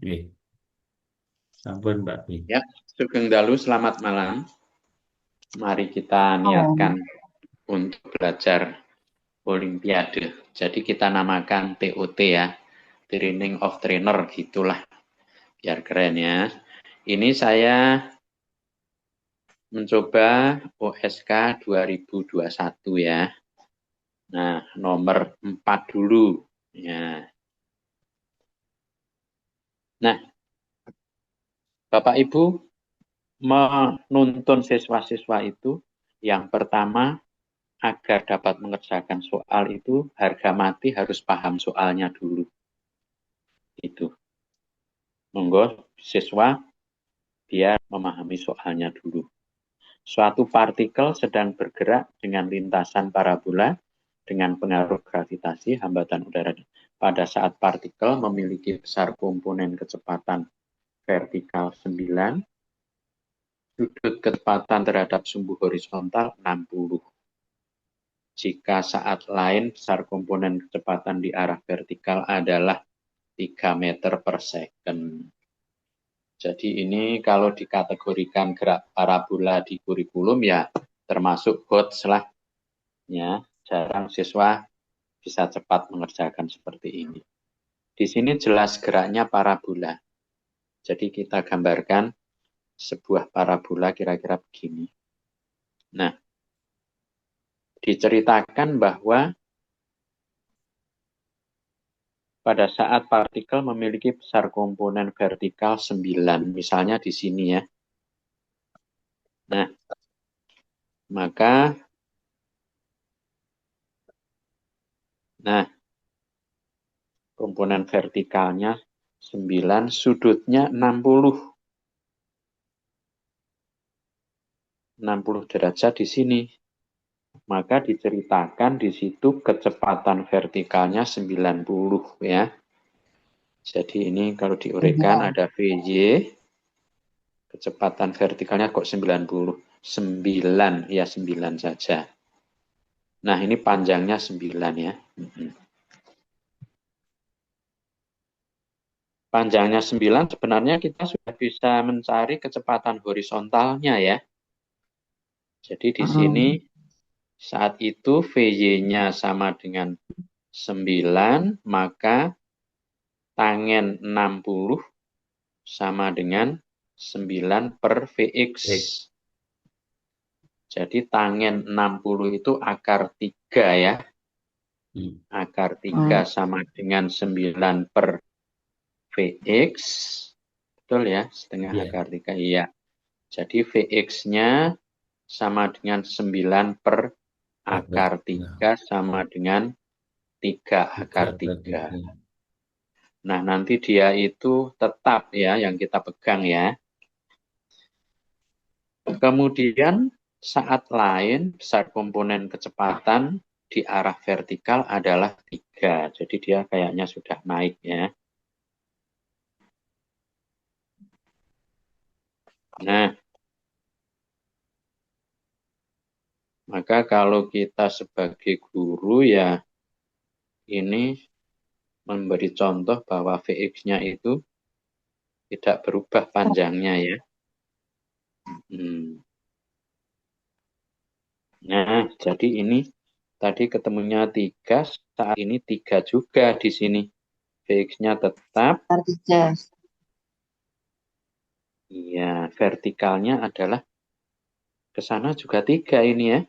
Nggih, sampun Mbak Pi. Ya, Sugeng Dalu, selamat malam. Mari kita Oh, niatkan untuk belajar Olimpiade. Jadi kita namakan TOT ya, Training of Trainer, gitulah, biar keren ya. Ini saya mencoba OSK 2021 ya. Nah, nomor 4 dulu. Ya. Nah, Bapak Ibu menuntun siswa-siswa itu yang pertama agar dapat mengerjakan soal itu harga mati harus paham soalnya dulu. Itu. Monggo siswa biar memahami soalnya dulu. Suatu partikel sedang bergerak dengan lintasan parabola dengan pengaruh gravitasi hambatan udara. Pada saat partikel memiliki besar komponen kecepatan vertikal 9, sudut kecepatan terhadap sumbu horizontal 60. Jika saat lain besar komponen kecepatan di arah vertikal adalah 3 meter per second. Jadi ini kalau dikategorikan gerak parabola di kurikulum ya termasuk HOTS lah. Ya, jarang siswa bisa cepat mengerjakan seperti ini. Di sini jelas geraknya parabola. Jadi kita gambarkan sebuah parabola kira-kira begini. Nah, diceritakan bahwa pada saat partikel memiliki besar komponen vertikal 9, misalnya di sini ya. Nah, maka komponen vertikalnya 9, sudutnya 60. 60 derajat di sini. Maka diceritakan di situ kecepatan vertikalnya 90 ya. Jadi ini kalau diuraikan iya. ada VY, kecepatan vertikalnya kok 90. 9, ya 9 saja. Nah, ini panjangnya 9 ya. Panjangnya 9 sebenarnya kita sudah bisa mencari kecepatan horizontalnya ya. Jadi di sini saat itu VY-nya sama dengan 9, maka tangen 60 sama dengan 9 per VX. Jadi tangen 60 itu akar 3 ya. Akar 3 sama dengan 9 per VX. Betul ya, setengah akar 3. Iya. Jadi VX-nya sama dengan 9 per akar 3 sama dengan 3 akar 3. Nah, nanti dia itu tetap ya yang kita pegang ya. Kemudian saat lain besar komponen kecepatan di arah vertikal adalah 3. Jadi dia kayaknya sudah naik ya. Nah, maka kalau kita sebagai guru ya ini memberi contoh bahwa Vx-nya itu tidak berubah panjangnya ya. Nah, jadi ini tadi ketemunya 3, saat ini 3 juga di sini. Vx-nya tetap. Iya, vertikalnya adalah ke sana juga 3 ini ya.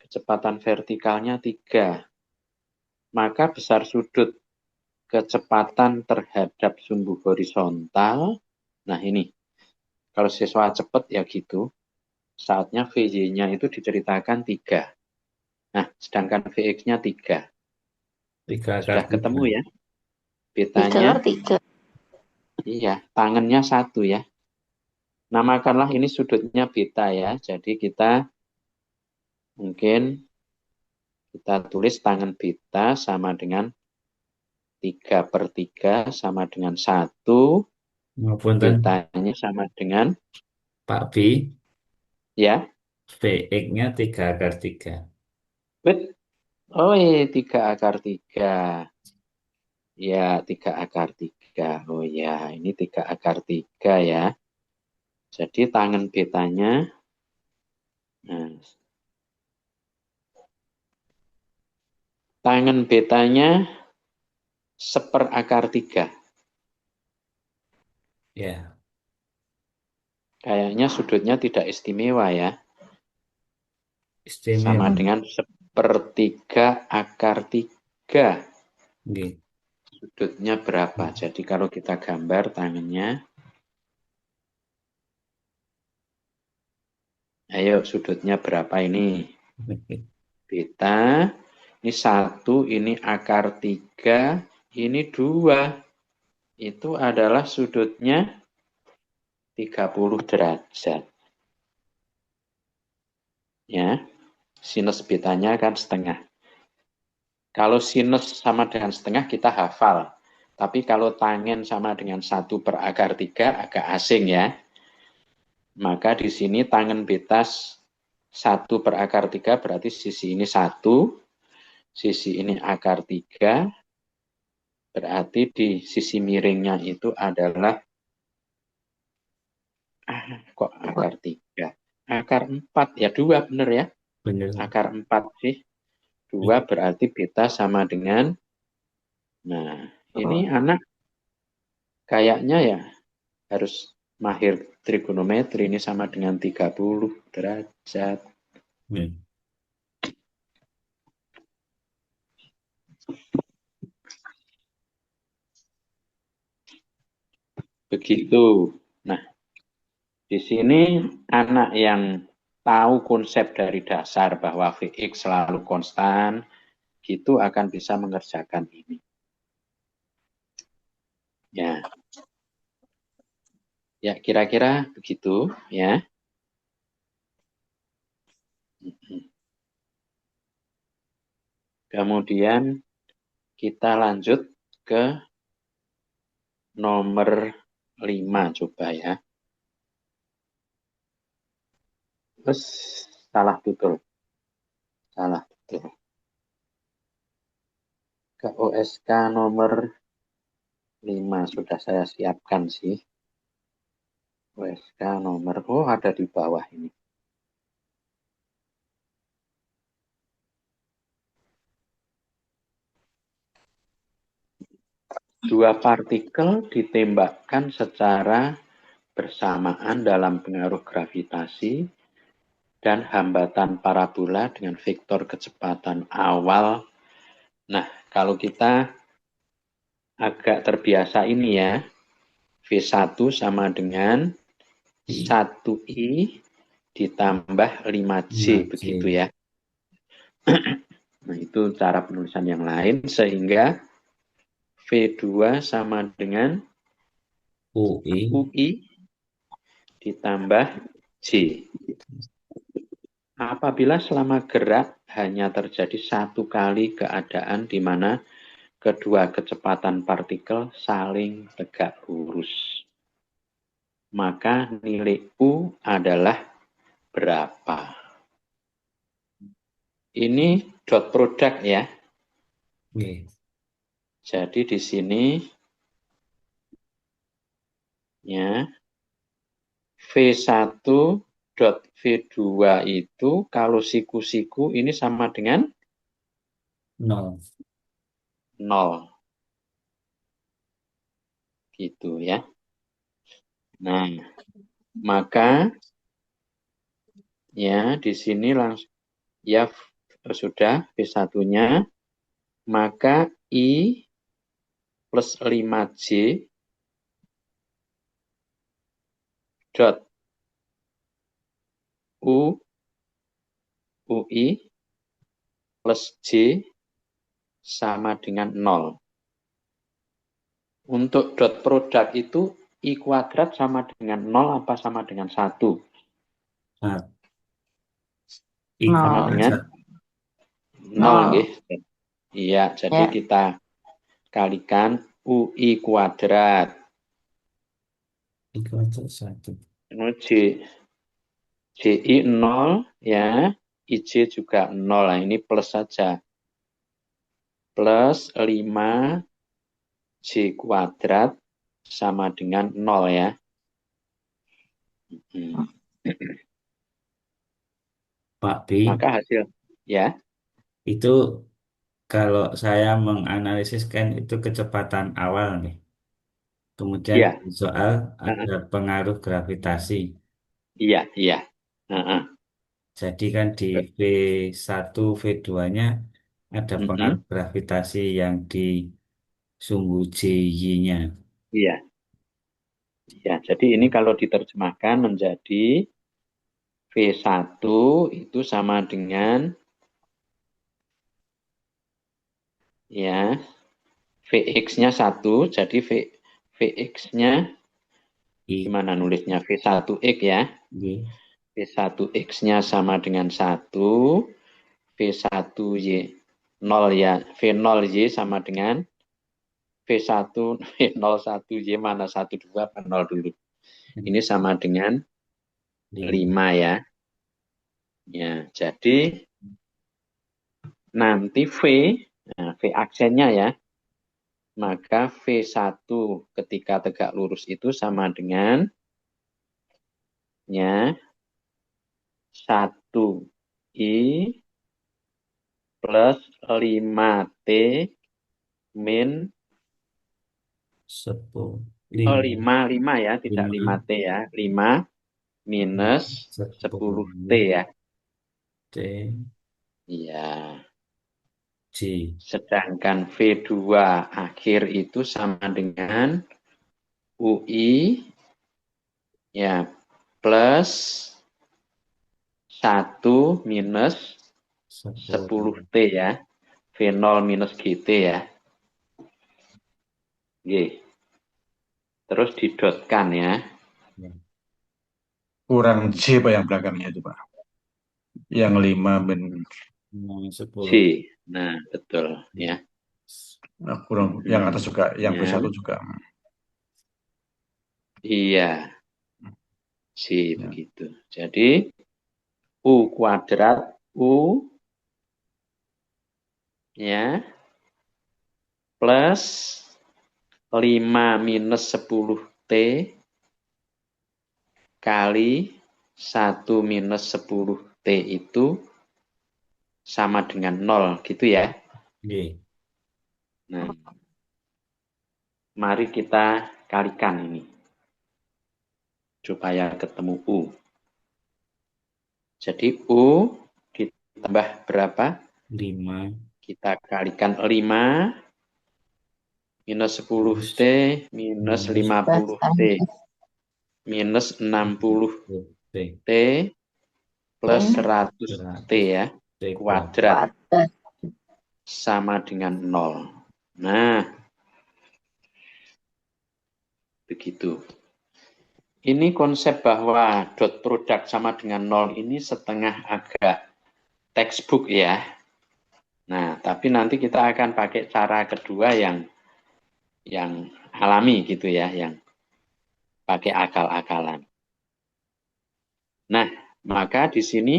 Kecepatan vertikalnya 3. Maka besar sudut kecepatan terhadap sumbu horizontal. Nah ini, kalau siswa cepat ya gitu. Saatnya VY-nya itu diceritakan 3. Nah, sedangkan VX-nya 3. 3 akar Sudah 3. ketemu ya? 3 Betanya, per 3. iya, tangannya 1 ya. Namakanlah ini sudutnya beta ya. Jadi kita mungkin kita tulis tangan beta sama dengan 3 per 3 sama dengan 1. Maupun Betanya sama dengan, Pak B, ya, VX-nya 3 akar 3. bet. Oh iya, 3 akar 3. Ya, 3 akar 3. Oh ya, ini 3 akar 3 ya. Jadi tangen betanya, nah, tangen betanya 1/akar 3. Ya, Kayaknya sudutnya tidak istimewa ya. Sama istimewa. dengan 1/3 akar 3. Nggih. Sudutnya berapa? Jadi kalau kita gambar tangannya, ayo sudutnya berapa ini? Beta, ini 1, ini akar 3, ini 2. Itu adalah sudutnya 30 derajat. Ya, sinus betanya kan setengah. Kalau sinus sama dengan setengah kita hafal. Tapi kalau tangen sama dengan 1/akar 3 agak asing ya. Maka di sini tangen beta 1/akar 3 berarti sisi ini 1, sisi ini akar 3, berarti di sisi miringnya itu adalah kok akar 3. Akar 4 ya 2 bener ya. Bener. Akar 4 sih. 2 berarti beta sama dengan, nah ini anak kayaknya ya harus mahir trigonometri, ini sama dengan 30 derajat. Hmm. Begitu. Nah, di sini anak yang tahu konsep dari dasar bahwa Vx selalu konstan, itu akan bisa mengerjakan ini. Ya, ya kira-kira begitu ya. Kemudian kita lanjut ke nomor 5 coba ya. Terus salah tutur. Salah tutur. Ke OSK nomor 5 sudah saya siapkan sih. OSK nomor, oh ada di bawah ini. Dua partikel ditembakkan secara bersamaan dalam pengaruh gravitasi dan hambatan parabola dengan vektor kecepatan awal. Nah, kalau kita agak terbiasa ini ya, V1 sama dengan I, 1I ditambah 5J, 5J. begitu ya. Nah, itu cara penulisan yang lain, sehingga V2 sama dengan UI. UI ditambah J. Apabila selama gerak hanya terjadi satu kali keadaan di mana kedua kecepatan partikel saling tegak lurus, maka nilai U adalah berapa? Ini dot product ya. Nggih. Jadi di sini ya V1 dot V2 itu kalau siku-siku ini sama dengan Nol. 0. Gitu ya. Nah, maka ya di sini langsung ya sudah V1-nya, maka I plus 5J dot U UI plus J sama dengan 0. Untuk dot product itu I kuadrat sama dengan 0 apa sama dengan 1? Nah, I Sama Nol. dengan aja. 0 Nol. nggih. Iya, jadi Ya. kita kalikan UI kuadrat. I aja 1. J, JI 0 ya, IJ juga 0. Nah, ini plus saja. Plus 5 J kuadrat sama dengan 0 ya. Pak B, Maka hasil ya, itu kalau saya menganalisis kan itu kecepatan awal nih. Kemudian iya, soal ada Heeh. pengaruh gravitasi. Iya, iya. Heeh. Jadi kan di V1, V2-nya ada pengaruh Mm-mm. gravitasi yang di sumbu JY-nya. Iya, iya. Jadi ini kalau diterjemahkan menjadi V1 itu sama dengan ya Vx-nya 1, jadi Vx-nya I, gimana nulisnya? V1x ya. Y, V1x-nya sama dengan 1, V1y 0 ya. V0y sama dengan V1, V01y mana 1, 2, apa 0 dulu. Ini sama dengan 5. 5 ya. Ya, jadi nanti V, nah, V aksennya ya, maka V1 ketika tegak lurus itu sama dengan ya 1I plus 5T min 10, 5, 5 ya, tidak 5, 5T ya. 5 minus 10T 10, ya. T, Iya. J. Sedangkan V2 akhir itu sama dengan UI ya plus 1 minus 10. 10T ya. V0 minus GT ya. G. Terus didotkan ya. Ya. Kurang C Pak yang belakangnya itu Pak. Yang 5 min, Mau C. 10. Nah, betul ya. nah, kurang yang atas juga, yang Ya, B1 juga. iya. C Ya. begitu. Jadi U kuadrat U ya plus 5 minus 10T kali 1 minus 10T itu sama dengan 0 gitu ya. G. Nah, mari kita kalikan ini supaya ketemu U. Jadi U ditambah berapa? 5 Kita kalikan 5 minus 10T plus minus minus 50T minus 60T 10T plus 100T 100 ya T kuadrat. kuadrat sama dengan 0. Nah, begitu. Ini konsep bahwa dot product sama dengan 0 ini setengah agak textbook ya. Nah, tapi nanti kita akan pakai cara kedua yang alami gitu ya, yang pakai akal-akalan. Nah, maka di sini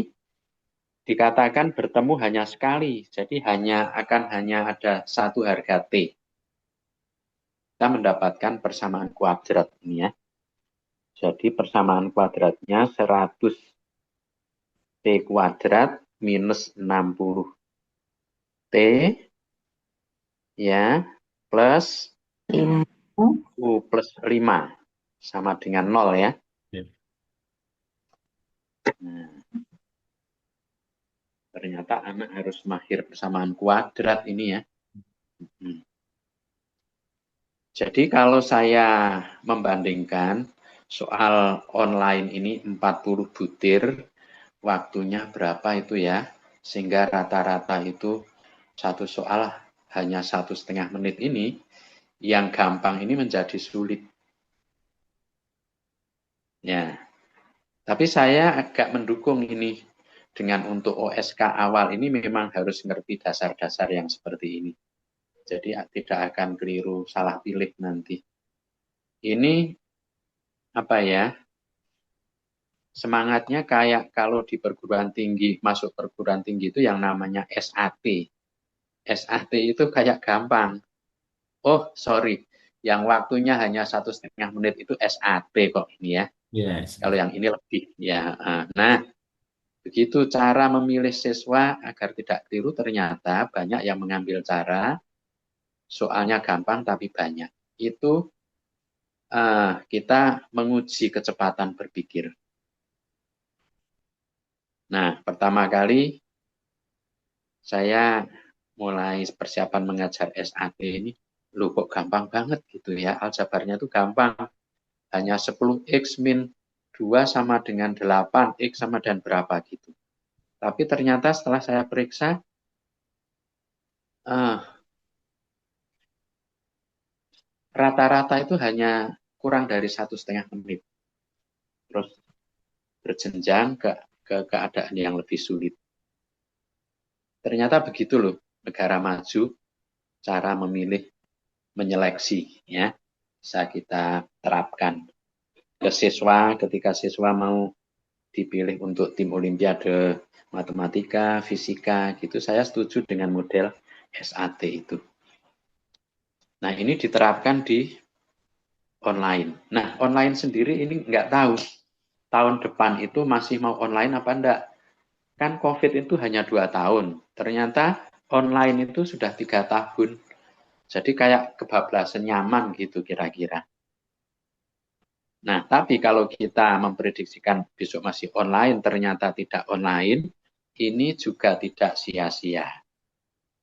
dikatakan bertemu hanya sekali, jadi akan hanya ada satu harga T. Kita mendapatkan persamaan kuadrat ini ya. Jadi persamaan kuadratnya 100 T kuadrat minus 60 T ya plus U plus 5 sama dengan 0 ya. Ya. Nah, ternyata anak harus mahir persamaan kuadrat ini ya. Jadi kalau saya membandingkan soal online ini 40 butir, waktunya berapa itu ya, sehingga rata-rata itu satu soal hanya 1,5 menit ini, yang gampang ini menjadi sulit. Ya, tapi saya agak mendukung ini dengan untuk OSK awal ini memang harus ngerti dasar-dasar yang seperti ini. Jadi tidak akan keliru salah pilih nanti. Ini apa ya? Semangatnya kayak kalau di perguruan tinggi, masuk perguruan tinggi itu yang namanya SAT. SAT itu kayak gampang. Oh, sorry. Yang waktunya hanya 1,5 menit itu SAT kok ini ya. Yes. Kalau yang ini lebih ya. Nah, begitu cara memilih siswa agar tidak keliru, ternyata banyak yang mengambil cara soalnya gampang tapi banyak. Itu kita menguji kecepatan berpikir. Nah, pertama kali saya mulai persiapan mengajar SAT ini, loh kok gampang banget gitu ya, aljabarnya itu gampang. Hanya 10x min 2 sama dengan 8, x sama dengan berapa gitu. Tapi ternyata setelah saya periksa, rata-rata itu hanya kurang dari 1,5 menit. Terus berjenjang ke keadaan yang lebih sulit. Ternyata begitu loh, negara maju cara memilih, menyeleksi ya, bisa kita terapkan ke siswa ketika siswa mau dipilih untuk tim olimpiade matematika, fisika gitu. Saya setuju dengan model SAT itu. Nah, ini diterapkan di online. Nah, online sendiri ini nggak tahu tahun depan itu masih mau online apa enggak. Kan COVID itu hanya 2 tahun. Ternyata online itu sudah 3 tahun. Jadi kayak kebablasan nyaman gitu kira-kira. Nah, tapi kalau kita memprediksikan besok masih online, ternyata tidak online, ini juga tidak sia-sia.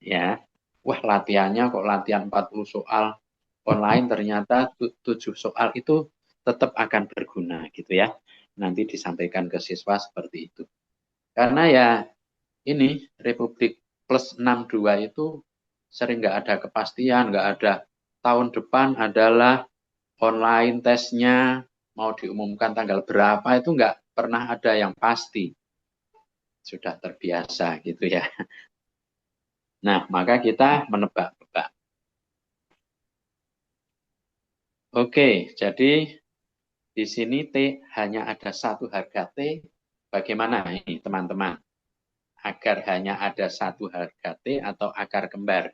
Ya, wah latihannya kok latihan 40 soal online, ternyata 7 soal itu tetap akan berguna gitu ya. Nanti disampaikan ke siswa seperti itu. Karena ya ini Republik plus 62 itu sering nggak ada kepastian, nggak ada tahun depan adalah online tesnya mau diumumkan tanggal berapa itu nggak pernah ada yang pasti. Sudah terbiasa gitu ya. Nah, maka kita menebak-nebak. Oke, jadi di sini T hanya ada satu harga T. Bagaimana ini teman-teman? Agar hanya ada satu harga T atau akar kembar?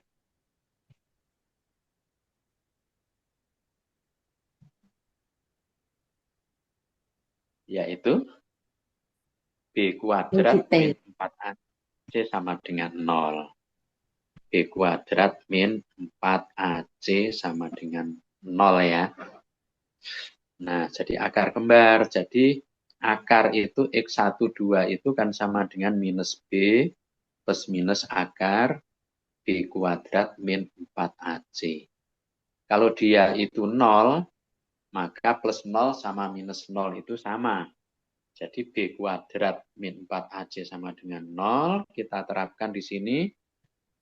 Yaitu B kuadrat min 4AC sama dengan 0. B kuadrat min 4AC sama dengan 0 ya. Nah, jadi akar kembar. Jadi akar itu X12 itu kan sama dengan minus B plus minus akar B kuadrat min 4AC. Kalau dia itu 0, maka plus 0 sama minus 0 itu sama. Jadi B kuadrat min 4AC sama dengan 0. Kita terapkan di sini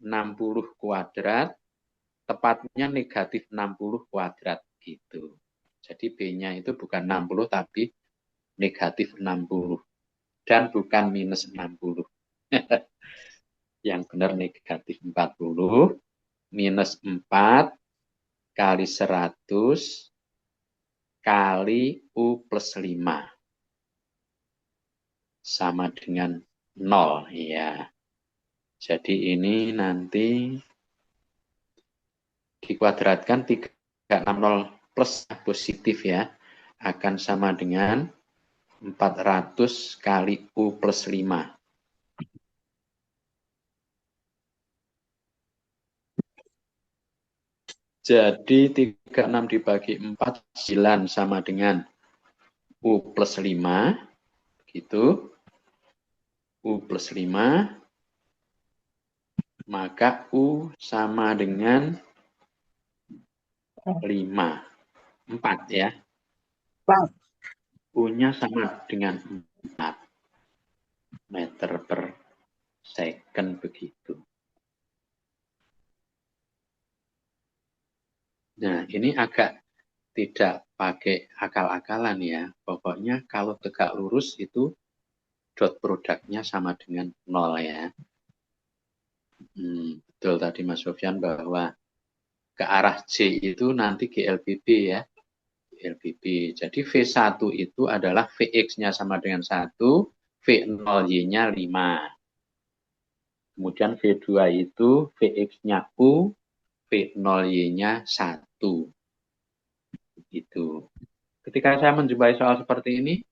60 kuadrat, tepatnya negatif 60 kuadrat gitu. Jadi B-nya itu bukan 60 tapi negatif 60 dan bukan minus 60. Yang benar negatif 40 minus 4 kali 100 kali U plus 5 sama dengan 0 ya. Jadi ini nanti dikuadratkan 360 plus positif ya, akan sama dengan 400 kali U plus 5. Jadi 36 dibagi 4, 9 sama dengan U plus 5. Gitu. U plus 5. Maka U sama dengan 5. 4 ya. U-nya sama dengan 4 meter per second begitu. Nah, ini agak tidak pakai akal-akalan ya. Pokoknya kalau tegak lurus itu dot produknya sama dengan 0 ya. Betul tadi Mas Sofyan bahwa ke arah J itu nanti GLBB ya. GLBB. Jadi V1 itu adalah Vx-nya sama dengan 1, V0Y-nya 5. Kemudian V2 itu Vx-nya U, V0Y-nya 1. Itu. Ketika saya menjumpai soal seperti ini,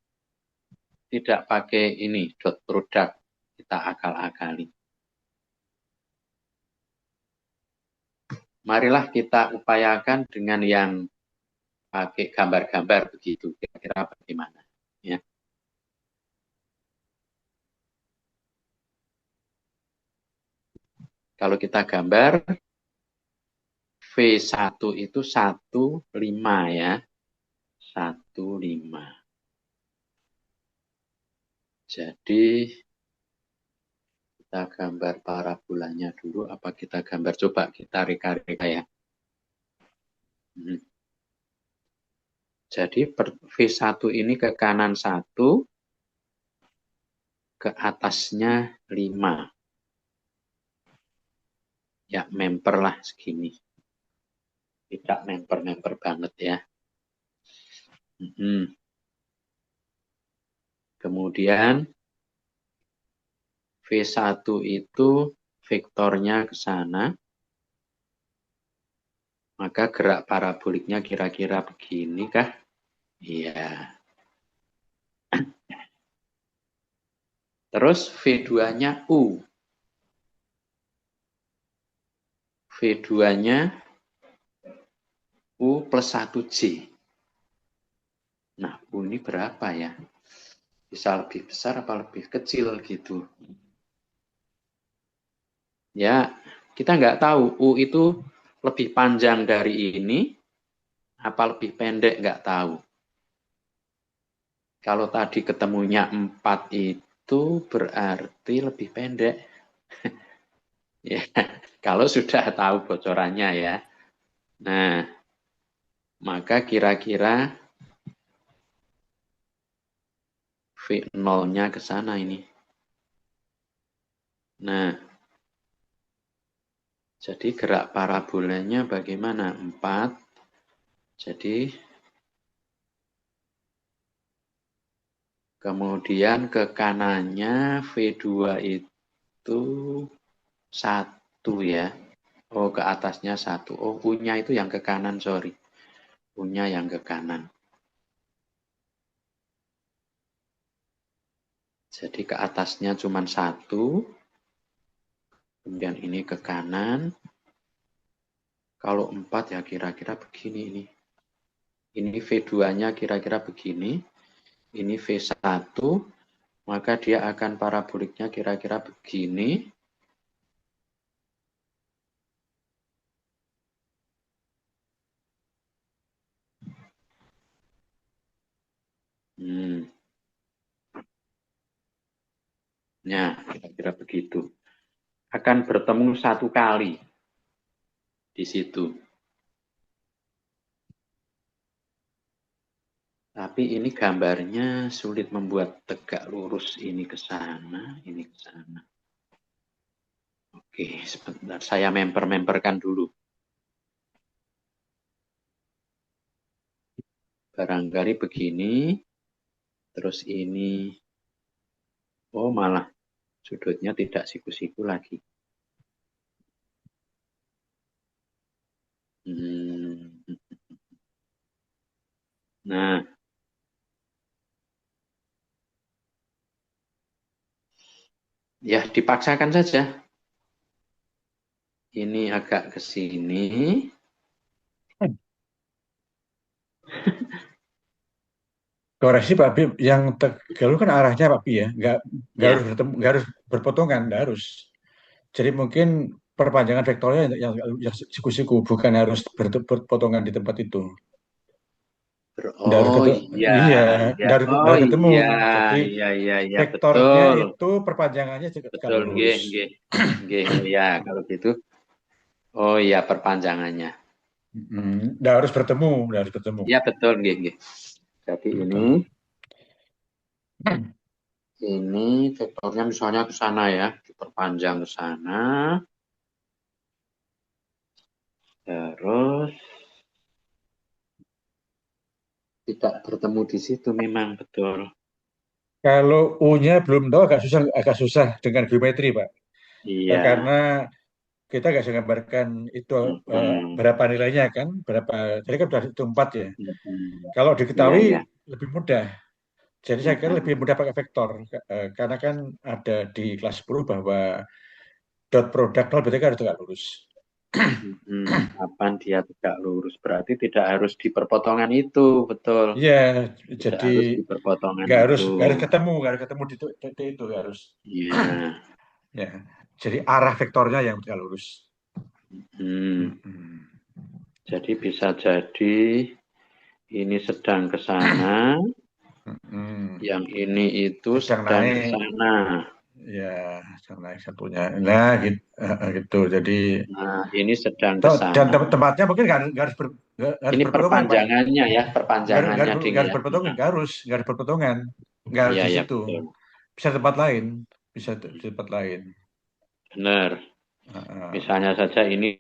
tidak pakai ini, dot product. Kita akal-akali. Marilah kita upayakan dengan yang pakai gambar-gambar begitu. Kira-kira bagaimana? Ya. Kalau kita gambar, V1 itu 1,5 ya. 1,5. Jadi, kita gambar parabolanya dulu. Apa kita gambar? Coba kita reka-reka ya. Jadi, V1 ini ke kanan 1, ke atasnya 5. Ya, memper lah segini. Tidak memper-memper banget ya. Kemudian V1 itu vektornya ke sana. Maka gerak paraboliknya kira-kira begini kah? Iya. Terus V2-nya U. V2-nya U plus 1J. Nah, U ini berapa ya? Bisa lebih besar apa lebih kecil gitu. Ya, kita nggak tahu U itu lebih panjang dari ini, apa lebih pendek nggak tahu. Kalau tadi ketemunya 4 itu berarti lebih pendek. Ya, kalau sudah tahu bocorannya ya. Nah, maka kira-kira V0-nya ke sana ini. Nah, jadi gerak parabolanya bagaimana? 4. Jadi, kemudian ke kanannya V2 itu 1 ya. Oh, ke atasnya 1. Oh, U-nya itu yang ke kanan, sorry. U-nya yang ke kanan. Jadi ke atasnya cuma 1. Kemudian ini ke kanan. Kalau 4 ya kira-kira begini ini. Ini V2-nya kira-kira begini. Ini V1. Maka dia akan paraboliknya kira-kira begini. Nah, kira-kira begitu. Akan bertemu 1 kali di situ. Tapi ini gambarnya sulit membuat tegak lurus ini ke sana, ini ke sana. Oke, sebentar saya memper-memperkan dulu. Barangkali begini, terus ini, oh malah sudutnya tidak siku-siku lagi. Nah, ya dipaksakan saja. Ini agak ke sini. Koreksi Pak Bim, yang Tegal kan arahnya Pak Bim ya, nggak Ya. nggak harus berpotongan, nggak harus. Jadi mungkin perpanjangan vektornya yang siku-siku, bukan harus berpotongan di tempat itu. Nggak harus Oh ketemu, iya, iya, ya. nggak Oh harus ketemu. iya, Jadi iya, vektornya betul. itu perpanjangannya tegak Betul, lurus. nggih. Oh ya, kalau gitu. Oh iya, perpanjangannya. Nggak harus bertemu, nggak harus bertemu. Iya, betul, nggih. Jadi Betul. ini vektornya misalnya ke sana ya, diperpanjang ke sana. Terus tidak bertemu di situ memang betul. Kalau U-nya belum tahu agak susah dengan geometri Pak. Iya. Karena kita nggak bisa gambarkan itu Hmm. berapa nilainya kan, berapa. Jadi kan sudah itu 4 ya. Hmm. Kalau Iya, diketahui iya. lebih mudah. Jadi saya kira lebih Hmm. mudah pakai vektor karena kan ada di kelas 10 bahwa dot product nol berarti kan harus tegak lurus. Kapan dia tegak lurus? Berarti tidak harus di perpotongan itu, betul. Iya, Tidak jadi harus di perpotongan itu. nggak harus ketemu di titik itu nggak harus. Iya. Ya, jadi arah vektornya yang tegak lurus. Hmm. Mm-mm. Jadi bisa jadi ini sedang ke sana, Mm-mm. yang ini itu Sedang sedang ke naik, sana. ya, sedang naik satunya. Nah, gitu. Gitu. Jadi Nah, ini sedang ke dan sana. tempatnya mungkin nggak harus Ini berpotongan, Pak. perpanjangannya ya, perpanjangannya ding Nggak harus ya. berpotongan, nggak harus berpotongan, nggak harus Iya, di iya situ. betul. Bisa tempat lain, bisa di tempat lain. Benar. Heeh. Misalnya saja ini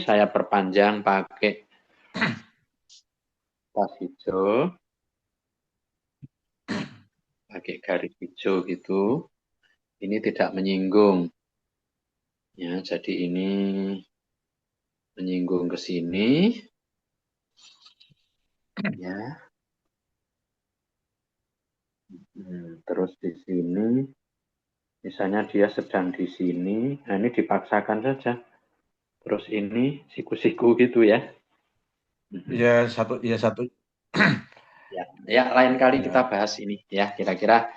saya perpanjang pakai tas hijau, pakai garis hijau gitu. Ini tidak menyinggung. Ya, jadi ini menyinggung ke sini. Ya. Terus di sini, misalnya dia sedang di sini. Nah, ini dipaksakan saja. Terus ini siku-siku gitu ya. Ya satu, ya satu. Ya, ya lain kali kita Ya. bahas ini ya. Kira-kira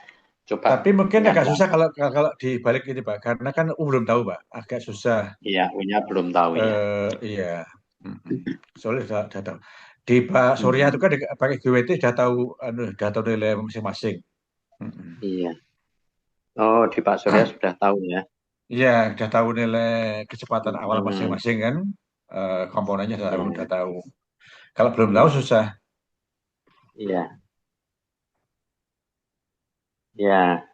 coba Tapi mungkin yang agak susah lain. kalau dibalik ini, Pak, karena kan belum tahu, Pak, agak susah. Iya, punya belum tahu ya. Iya. Mm-mm. Soalnya sudah tahu. Di Pak Surya itu Hmm, kan pakai GWT sudah tahu nilai masing-masing. Mm-mm. iya. Oh, di Pak Surya sudah tahu ya. Iya, sudah tahu nilai kecepatan awal Hmm, masing-masing kan, komponennya sudah iya, tahu. Kalau belum tahu iya, susah. iya, iya.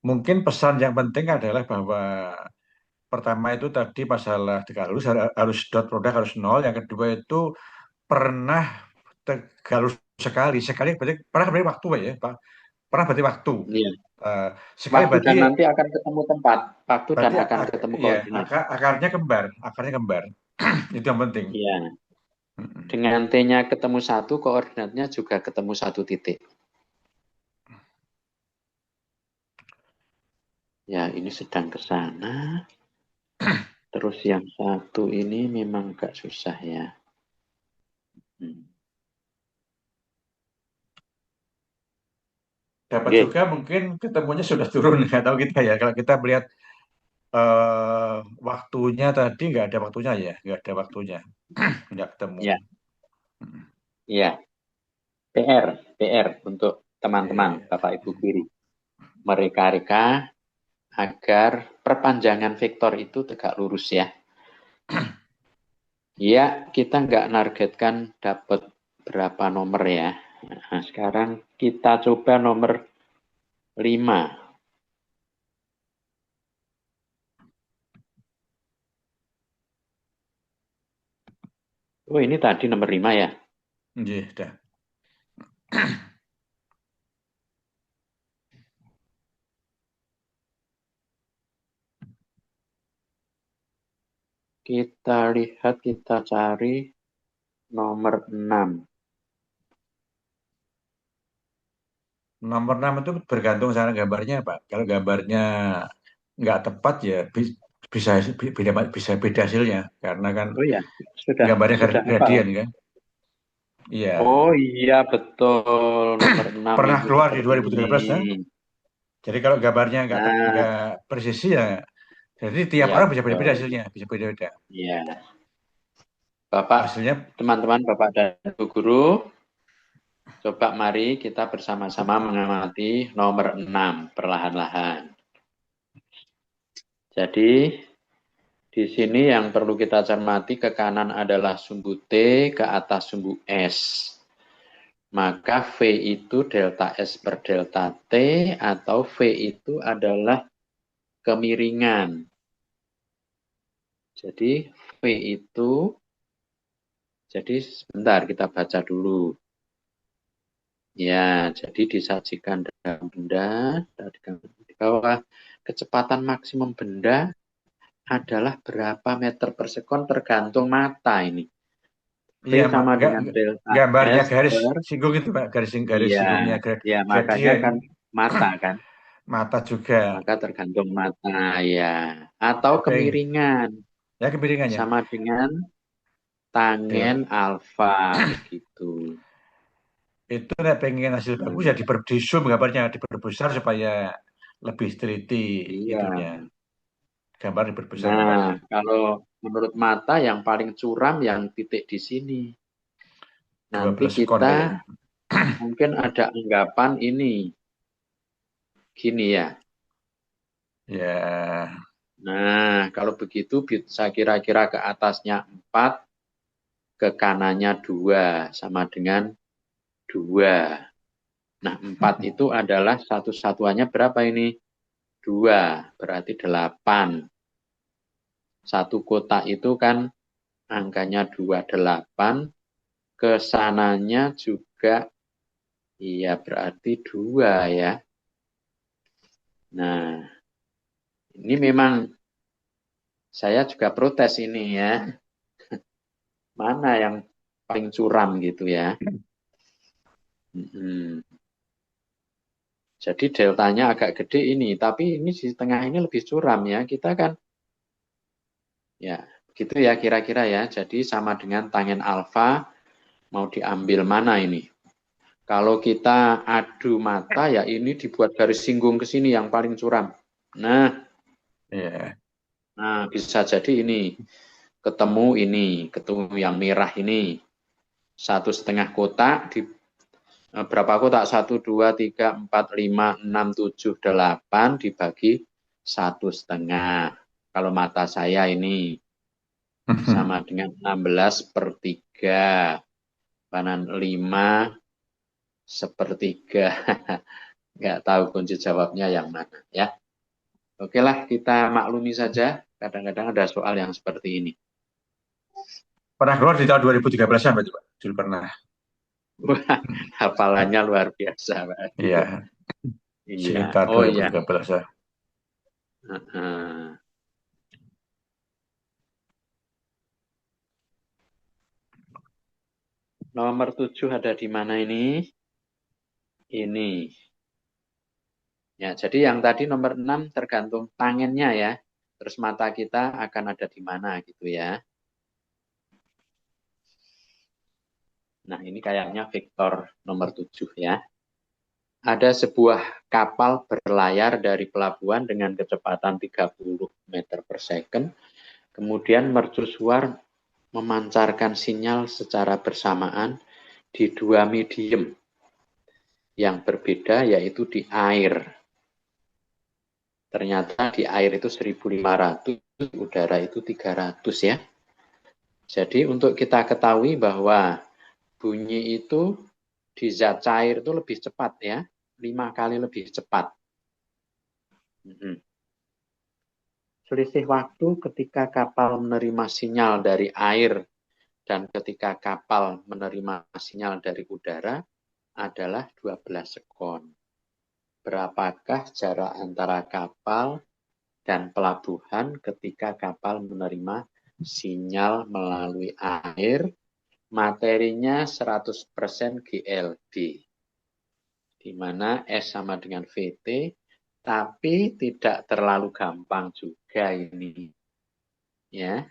Mungkin pesan yang penting adalah bahwa pertama itu tadi masalah tegalus harus dot produk harus nol. Yang kedua itu pernah tegalus sekali berarti pernah berarti waktu ya Pak. Pernah berarti waktu. Iya. Eh, sekali Waktu berarti dan nanti akan ketemu tempat. Waktu dan berarti akan ketemu ya koordinat. akarnya kembar. Itu yang penting. Iya. Mm-mm. Dengan T-nya ketemu satu, koordinatnya juga ketemu satu titik. Ya, ini sedang ke sana. Terus yang satu ini memang agak susah ya. Hmm. Dapat Oke, juga mungkin ketemunya sudah turun nggak tahu kita ya. Kalau kita melihat eh, waktunya tadi nggak ada waktunya ya, nggak ada waktunya, nggak ketemu. ya, Mm. ya. PR untuk teman-teman, Iya. Bapak Ibu kiri. Mereka-reka agar perpanjangan vektor itu tegak lurus ya. Ya, kita nggak nargetkan dapat berapa nomor ya. Nah, sekarang kita coba nomor 5. Oh, ini tadi nomor 5 ya. Iya, dah. Kita lihat, kita cari nomor 6. Nomor 6 itu bergantung sama gambarnya, Pak. Kalau gambarnya nggak tepat ya bisa bisa beda hasilnya karena kan Oh ya, sudah gambarnya sudah hafal. gradien kan. Iya. Oh iya betul, nomor 6 Pernah itu keluar di seperti ini. 2013 ya. Jadi kalau gambarnya Nah, nggak presisi ya, jadi tiap ya orang bisa beda-beda betul. hasilnya, bisa beda-beda. Ya, Bapak, Hasilnya teman-teman, Bapak dan Ibu guru, coba mari kita bersama-sama mengamati nomor 6 perlahan-lahan. Jadi, di sini yang perlu kita cermati ke kanan adalah sumbu T, ke atas sumbu S. Maka V itu delta S per delta T atau V itu adalah kemiringan. Jadi V itu, jadi sebentar kita baca dulu. Ya, jadi disajikan dalam benda, bahwa kecepatan maksimum benda adalah berapa meter per sekon tergantung mata ini. V Iya, sama dengan delta gambarnya S garis per, singgung itu Pak, garis iya, singgungnya ya makanya gradien kan mata kan, mata juga. maka tergantung mata ya. Atau Tapi kemiringan ya kemiringannya. sama dengan tangen Del. alfa begitu. Itu nek pengen hasil bagus ya Hmm, di zoom gambarnya diperbesar supaya lebih teliti iya. itunya. Gambar diperbesar Nah, gambarnya. kalau menurut mata yang paling curam yang titik di sini. Nanti 12 sekon kita kayaknya. mungkin ada anggapan ini. Gini ya. Ya, Nah, kalau begitu bisa kira-kira ke atasnya 4, ke kanannya 2, sama dengan 2. Nah, 4 itu adalah satu-satuannya berapa ini? 2, berarti 8. Satu kotak itu kan angkanya 28, ke sananya juga iya berarti 2 ya. Nah, ini memang saya juga protes ini ya. Mana yang paling curam gitu ya. Hmm. Jadi deltanya agak gede ini, tapi ini di tengah ini lebih curam ya. Kita kan, ya gitu ya kira-kira ya. Jadi sama dengan tangen alfa, mau diambil mana ini? Kalau kita adu mata ya ini dibuat garis singgung ke sini yang paling curam. Nah, ya. bisa jadi ini ketemu yang merah ini 1,5 kotak di berapa kotak? 1, 2, 3, 4, 5, 6, 7, 8 dibagi 1,5. Kalau mata saya ini sama dengan 16/3. Kanan 5/3. Nggak tahu kunci jawabnya yang mana ya. Oke lah, kita maklumi saja. Kadang-kadang ada soal yang seperti ini. Pernah keluar di tahun 2013 an Pak? Dulu pernah. Wah, hafalannya luar biasa, Pak. Iya, Iya, sekitar oh iya. 2013 ya. Heeh. Nomor 7 ada di mana ini? Ini. Ya, jadi yang tadi nomor 6 tergantung tangannya ya. Terus mata kita akan ada di mana gitu ya. Nah, ini kayaknya vektor nomor 7 ya. Ada sebuah kapal berlayar dari pelabuhan dengan kecepatan 30 meter per second. Kemudian mercusuar memancarkan sinyal secara bersamaan di 2 medium yang berbeda, yaitu di air. Ternyata di air itu 1.500, udara itu 300 ya. Jadi untuk kita ketahui bahwa bunyi itu di zat cair itu lebih cepat ya, 5 kali lebih cepat. Selisih waktu ketika kapal menerima sinyal dari air dan ketika kapal menerima sinyal dari udara adalah 12 sekon. Berapakah jarak antara kapal dan pelabuhan ketika kapal menerima sinyal melalui air? Materinya 100% GLB, di mana S sama dengan VT, tapi tidak terlalu gampang juga ini. Ya,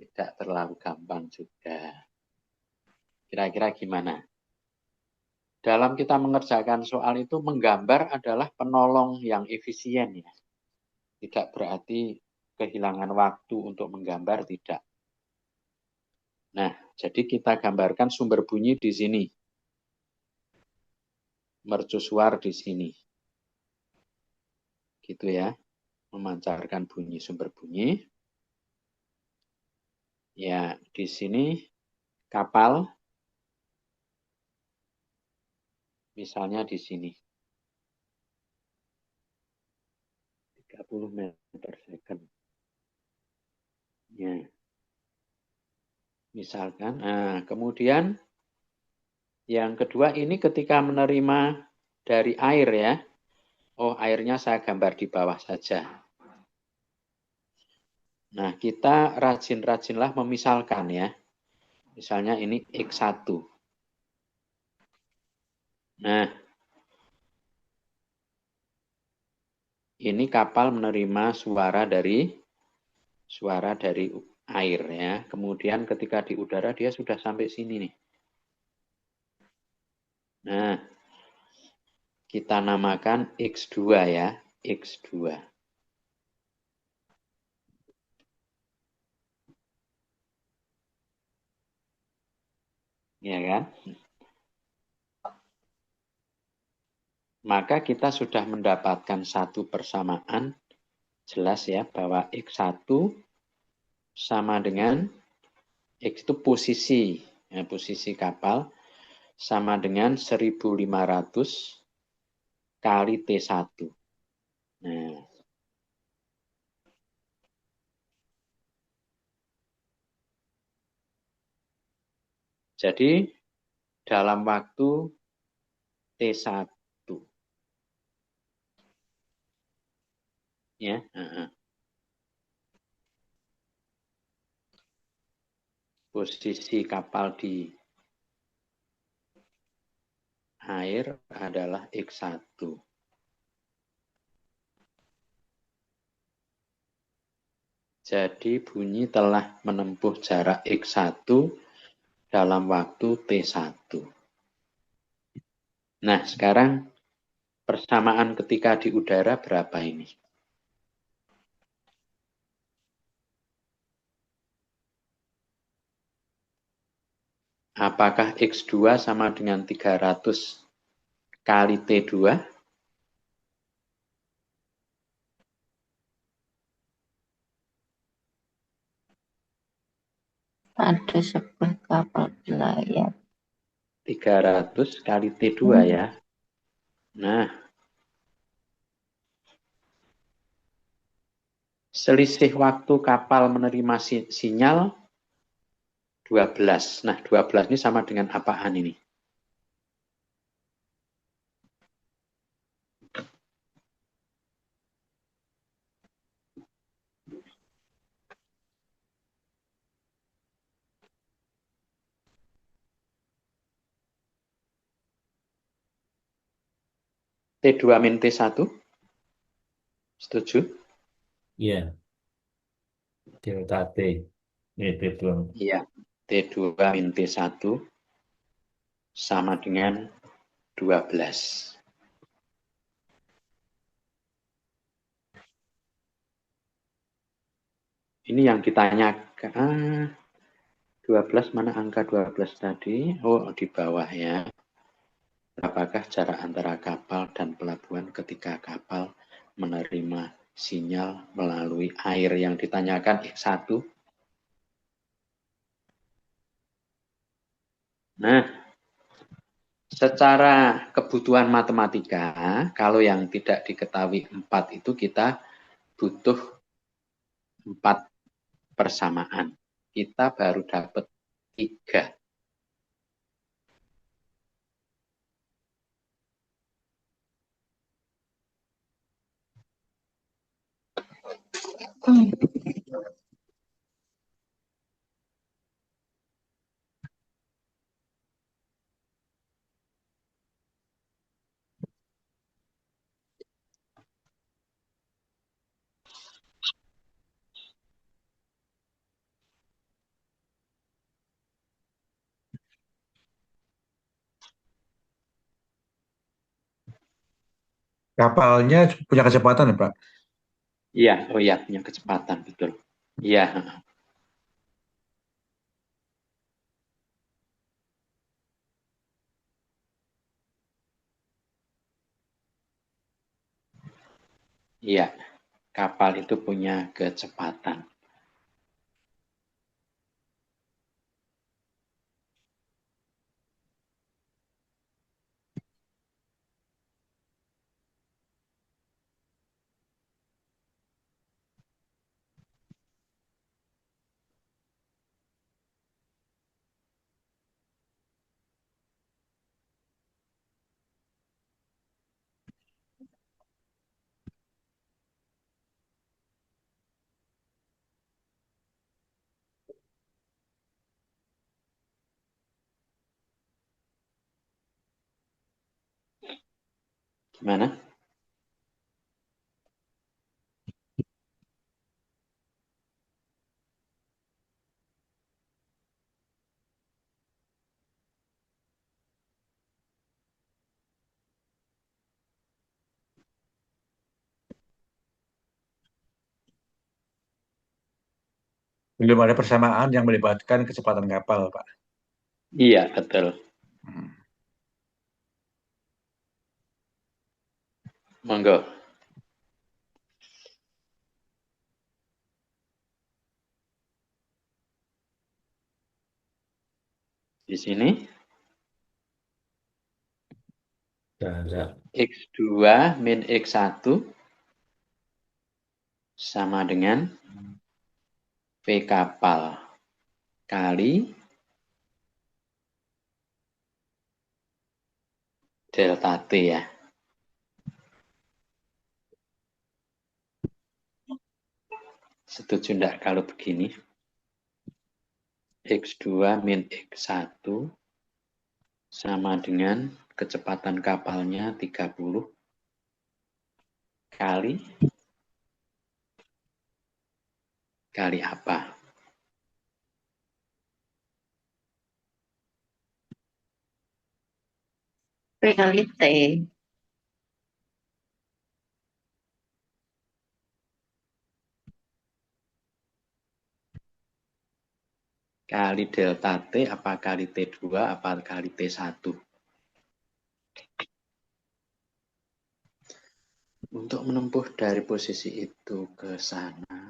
tidak terlalu gampang juga. Kira-kira gimana? Dalam kita mengerjakan soal itu, menggambar adalah penolong yang efisien ya. Tidak berarti kehilangan waktu untuk menggambar, tidak. Nah, jadi kita gambarkan sumber bunyi di sini. Mercusuar di sini. Gitu ya. Memancarkan bunyi, sumber bunyi. Ya, di sini kapal. Misalnya di sini. 30 meter per second. Ya. Misalkan. Nah, kemudian yang kedua ini ketika menerima dari air ya. Oh, airnya saya gambar di bawah saja. Nah, kita rajin-rajinlah memisalkan ya. Misalnya ini X1. Nah, ini kapal menerima suara dari air ya. Kemudian ketika di udara dia sudah sampai sini nih. Nah, kita namakan X2 ya, X2. Ya kan? Maka kita sudah mendapatkan satu persamaan jelas ya bahwa X1 sama dengan X itu posisi, ya, posisi kapal sama dengan 1500 kali T1. Nah, jadi dalam waktu T1 ya. Posisi kapal di air adalah X1. Jadi bunyi telah menempuh jarak X1 dalam waktu T1. Nah, sekarang persamaan ketika di udara berapa ini? Apakah X2 sama dengan 300 kali T2? Ada sebuah kapal pelayar. 300 kali T2 ya. Nah, selisih waktu kapal menerima sinyal 12. Nah, 12 ini sama dengan apaan ini? T2 min T1? Setuju? Iya. Delta T. T2. Iya. T2 min T1 sama dengan 12. Ini yang ditanyakan. 12 mana angka 12 tadi? Oh, di bawah ya. Apakah jarak antara kapal dan pelabuhan ketika kapal menerima sinyal melalui air yang ditanyakan X1? Nah, secara kebutuhan matematika, kalau yang tidak diketahui 4 itu kita butuh 4 persamaan. Kita baru dapat 3. Kapalnya punya kecepatan ya, Pak? Iya, oh iya, punya kecepatan, betul. Iya. Iya, kapal itu punya kecepatan. Gimana? Belum ada persamaan yang melibatkan kecepatan kapal, Pak. Iya, betul. Hmm. Monggo. Di sini Jarak X2 min X1 sama dengan V kapal kali delta T ya. Setuju enggak kalau begini? X2 min X1 sama dengan kecepatan kapalnya 30 kali apa? P kali T. Kali delta T apa kali T2 apa kali T1? Untuk menempuh dari posisi itu ke sana,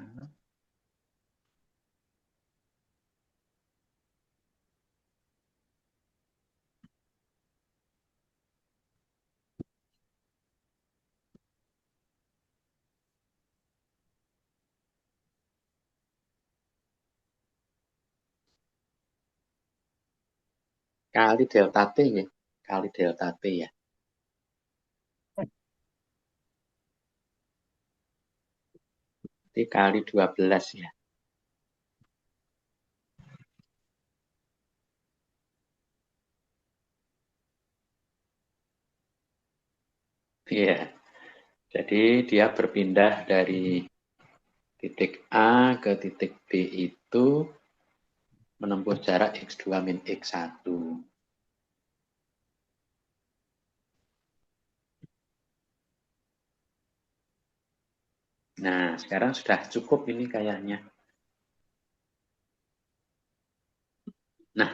kali delta T ya. Kali delta T ya. Jadi kali 12 ya. Iya. Jadi dia berpindah dari titik A ke titik B itu menempuh jarak X2 min X1. Nah, sekarang sudah cukup ini kayaknya. Nah,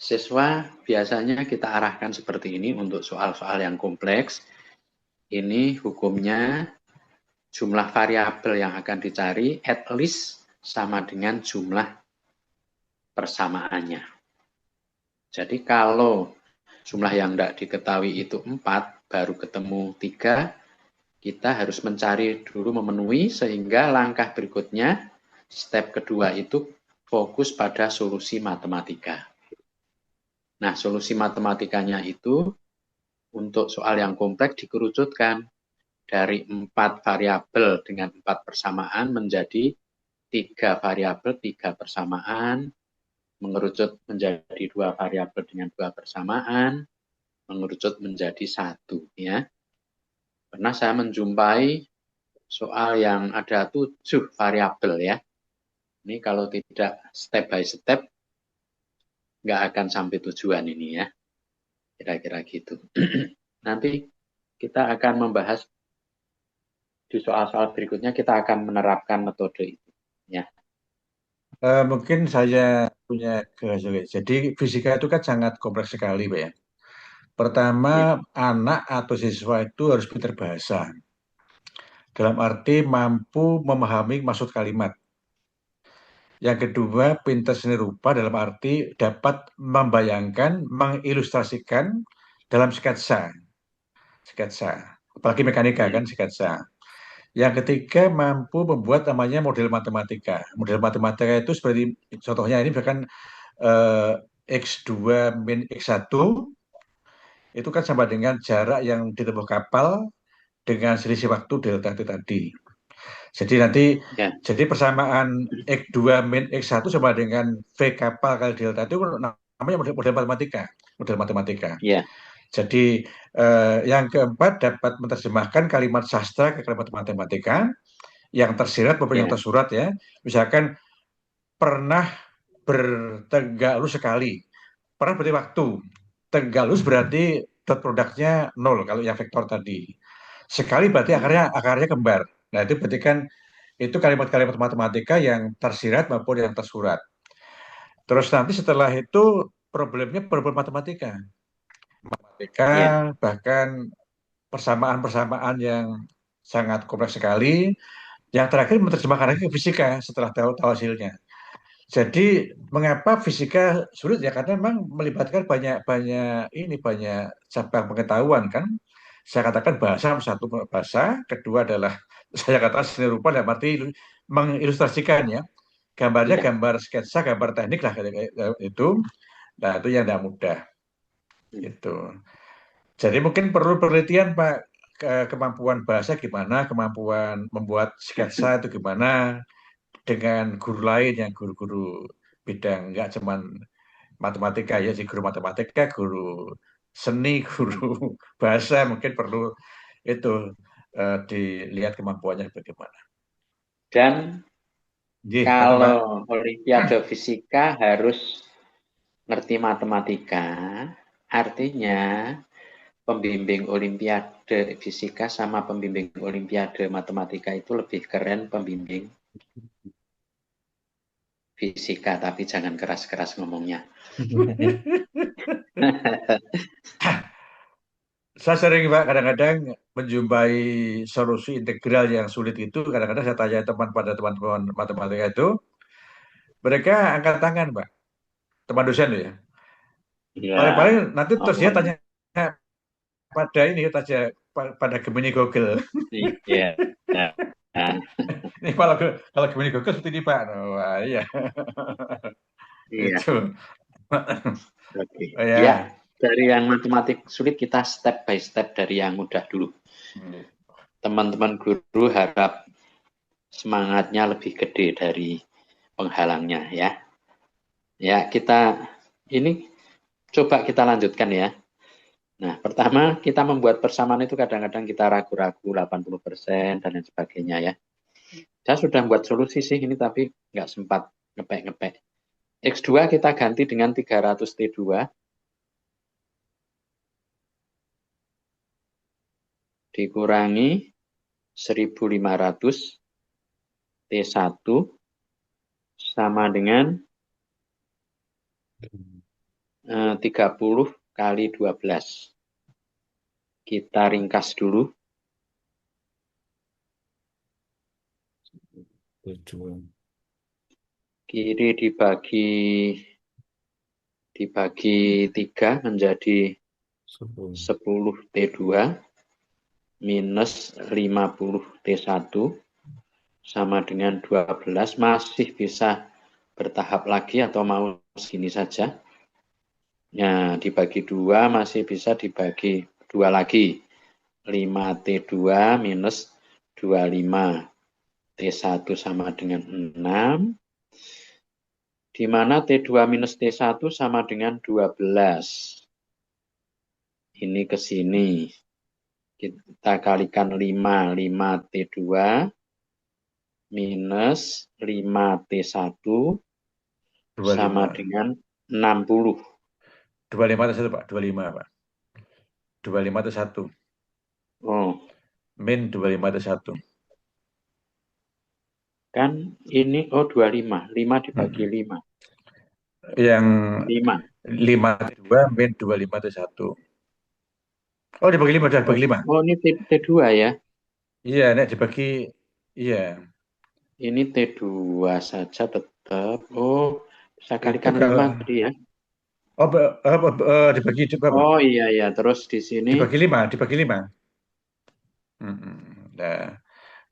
siswa biasanya kita arahkan seperti ini untuk soal-soal yang kompleks. Ini hukumnya jumlah variabel yang akan dicari at least sama dengan jumlah persamaannya. Jadi kalau jumlah yang tidak diketahui itu 4, baru ketemu 3, kita harus mencari dulu memenuhi sehingga langkah berikutnya, step kedua itu fokus pada solusi matematika. Nah, solusi matematikanya itu untuk soal yang kompleks dikerucutkan dari 4 variabel dengan 4 persamaan menjadi 3 variabel, 3 persamaan, mengerucut menjadi 2 variabel dengan 2 persamaan, mengerucut menjadi 1 ya. Pernah saya menjumpai soal yang ada 7 variabel ya. Ini kalau tidak step by step nggak akan sampai tujuan ini ya. Kira-kira gitu. Nanti kita akan membahas di soal-soal berikutnya, kita akan menerapkan metode itu ya. Mungkin saya punya kehasilnya. Jadi fisika itu kan sangat kompleks sekali, Pak ya. Pertama, Ya. anak atau siswa itu harus pintar bahasa. Dalam arti mampu memahami maksud kalimat. Yang kedua, pintar seni rupa dalam arti dapat membayangkan, mengilustrasikan dalam sketsa. Sketsa. Apalagi mekanika Ya. kan sketsa. Yang ketiga, mampu membuat namanya model matematika. Model matematika itu seperti contohnya ini bahkan eh, X2 min X1 itu kan sama dengan jarak yang ditempuh kapal dengan selisih waktu delta T tadi. Jadi nanti Ya. jadi persamaan X2 min X1 sama dengan V kapal kali delta itu namanya model matematika, model matematika. Ya. Jadi Yang keempat, dapat menerjemahkan kalimat sastra ke kalimat matematika yang tersirat maupun yang Ya, tersurat ya. Misalkan pernah bertegak lurus sekali. Pernah berarti waktu. Tegak lurus berarti dot produknya nol kalau yang vektor tadi. Sekali berarti akarnya kembar. Nah, itu berarti kan itu kalimat-kalimat matematika yang tersirat maupun yang tersurat. Terus nanti setelah itu problemnya problem matematika. Matematika ya, bahkan persamaan-persamaan yang sangat kompleks sekali. Yang terakhir menerjemahkan lagi ke fisika setelah tahu hasilnya. Jadi mengapa fisika sulit ya? Karena memang melibatkan banyak cabang pengetahuan kan. Saya katakan bahasa satu bahasa, kedua adalah saya katakan seni rupa dalam arti mengilustrasikan ya. Gambarnya ya. gambar sketsa, gambar teknik lah itu. Nah itu yang tidak mudah itu. Jadi mungkin perlu penelitian Pak, kemampuan bahasa gimana, kemampuan membuat sketsa itu gimana dengan guru lain yang guru-guru bidang nggak cuman matematika ya sih, guru matematika, guru seni, guru bahasa mungkin perlu itu dilihat kemampuannya bagaimana. Dan Jadi, apa Pak? kalau Olimpiade Fisika harus ngerti matematika, artinya pembimbing Olimpiade Fisika sama pembimbing Olimpiade Matematika itu lebih keren pembimbing Fisika, tapi jangan keras-keras ngomongnya. Saya sering Pak kadang-kadang menjumpai solusi integral yang sulit itu kadang-kadang saya tanya pada teman-teman matematika itu mereka angkat tangan Pak, teman dosen loh ya. Ya, Paling-paling nanti terus dia ngomong. tanya pada ini tanya pada Gemini Google. Iya. Nah, Ini kalau Gemini Google seperti ini Pak. Wah, iya iya. itu. Oke. Oh, Ya, ya. dari yang matematik sulit kita step by step dari yang mudah dulu. Teman-teman guru harap semangatnya lebih gede dari penghalangnya ya. Ya, ini coba kita lanjutkan ya. Nah, pertama kita membuat persamaan itu kadang-kadang kita ragu-ragu 80% dan lain sebagainya ya. Saya sudah buat solusi sih ini tapi nggak sempat ngepek-ngepek. X2 kita ganti dengan 300 T2 dikurangi 1500 T1 sama dengan 30 kali 12. Kita ringkas dulu. 7. Kiri dibagi 3 menjadi 10. 10 T2 minus 50 T1 sama dengan 12. Masih bisa bertahap lagi atau mau segini saja. Nah, dibagi 2 masih bisa dibagi 2 lagi. 5T2 minus 25. T1 sama dengan 6. Di mana T2 minus T1 sama dengan 12. Ini ke sini. Kita kalikan 5. 5T2 minus 5T1 sama 25. dengan 60. 25 itu 1 Pak, 25 Pak. 25 itu 1. Oh, Min 25 itu 1. kan ini 25. 5 dibagi 5. Yang 5. 5 itu 2, min 25 itu 1. Oh, dibagi 5, sudah dibagi 5. Oh, ini T2 ya. Iya, nek dibagi iya. Ini T2 saja tetap. Oh, saya Itu kalikan kalau 5 tadi ya. oh dibagi berapa? Oh iya ya, terus di sini Dibagi 5, dibagi 5. Nah,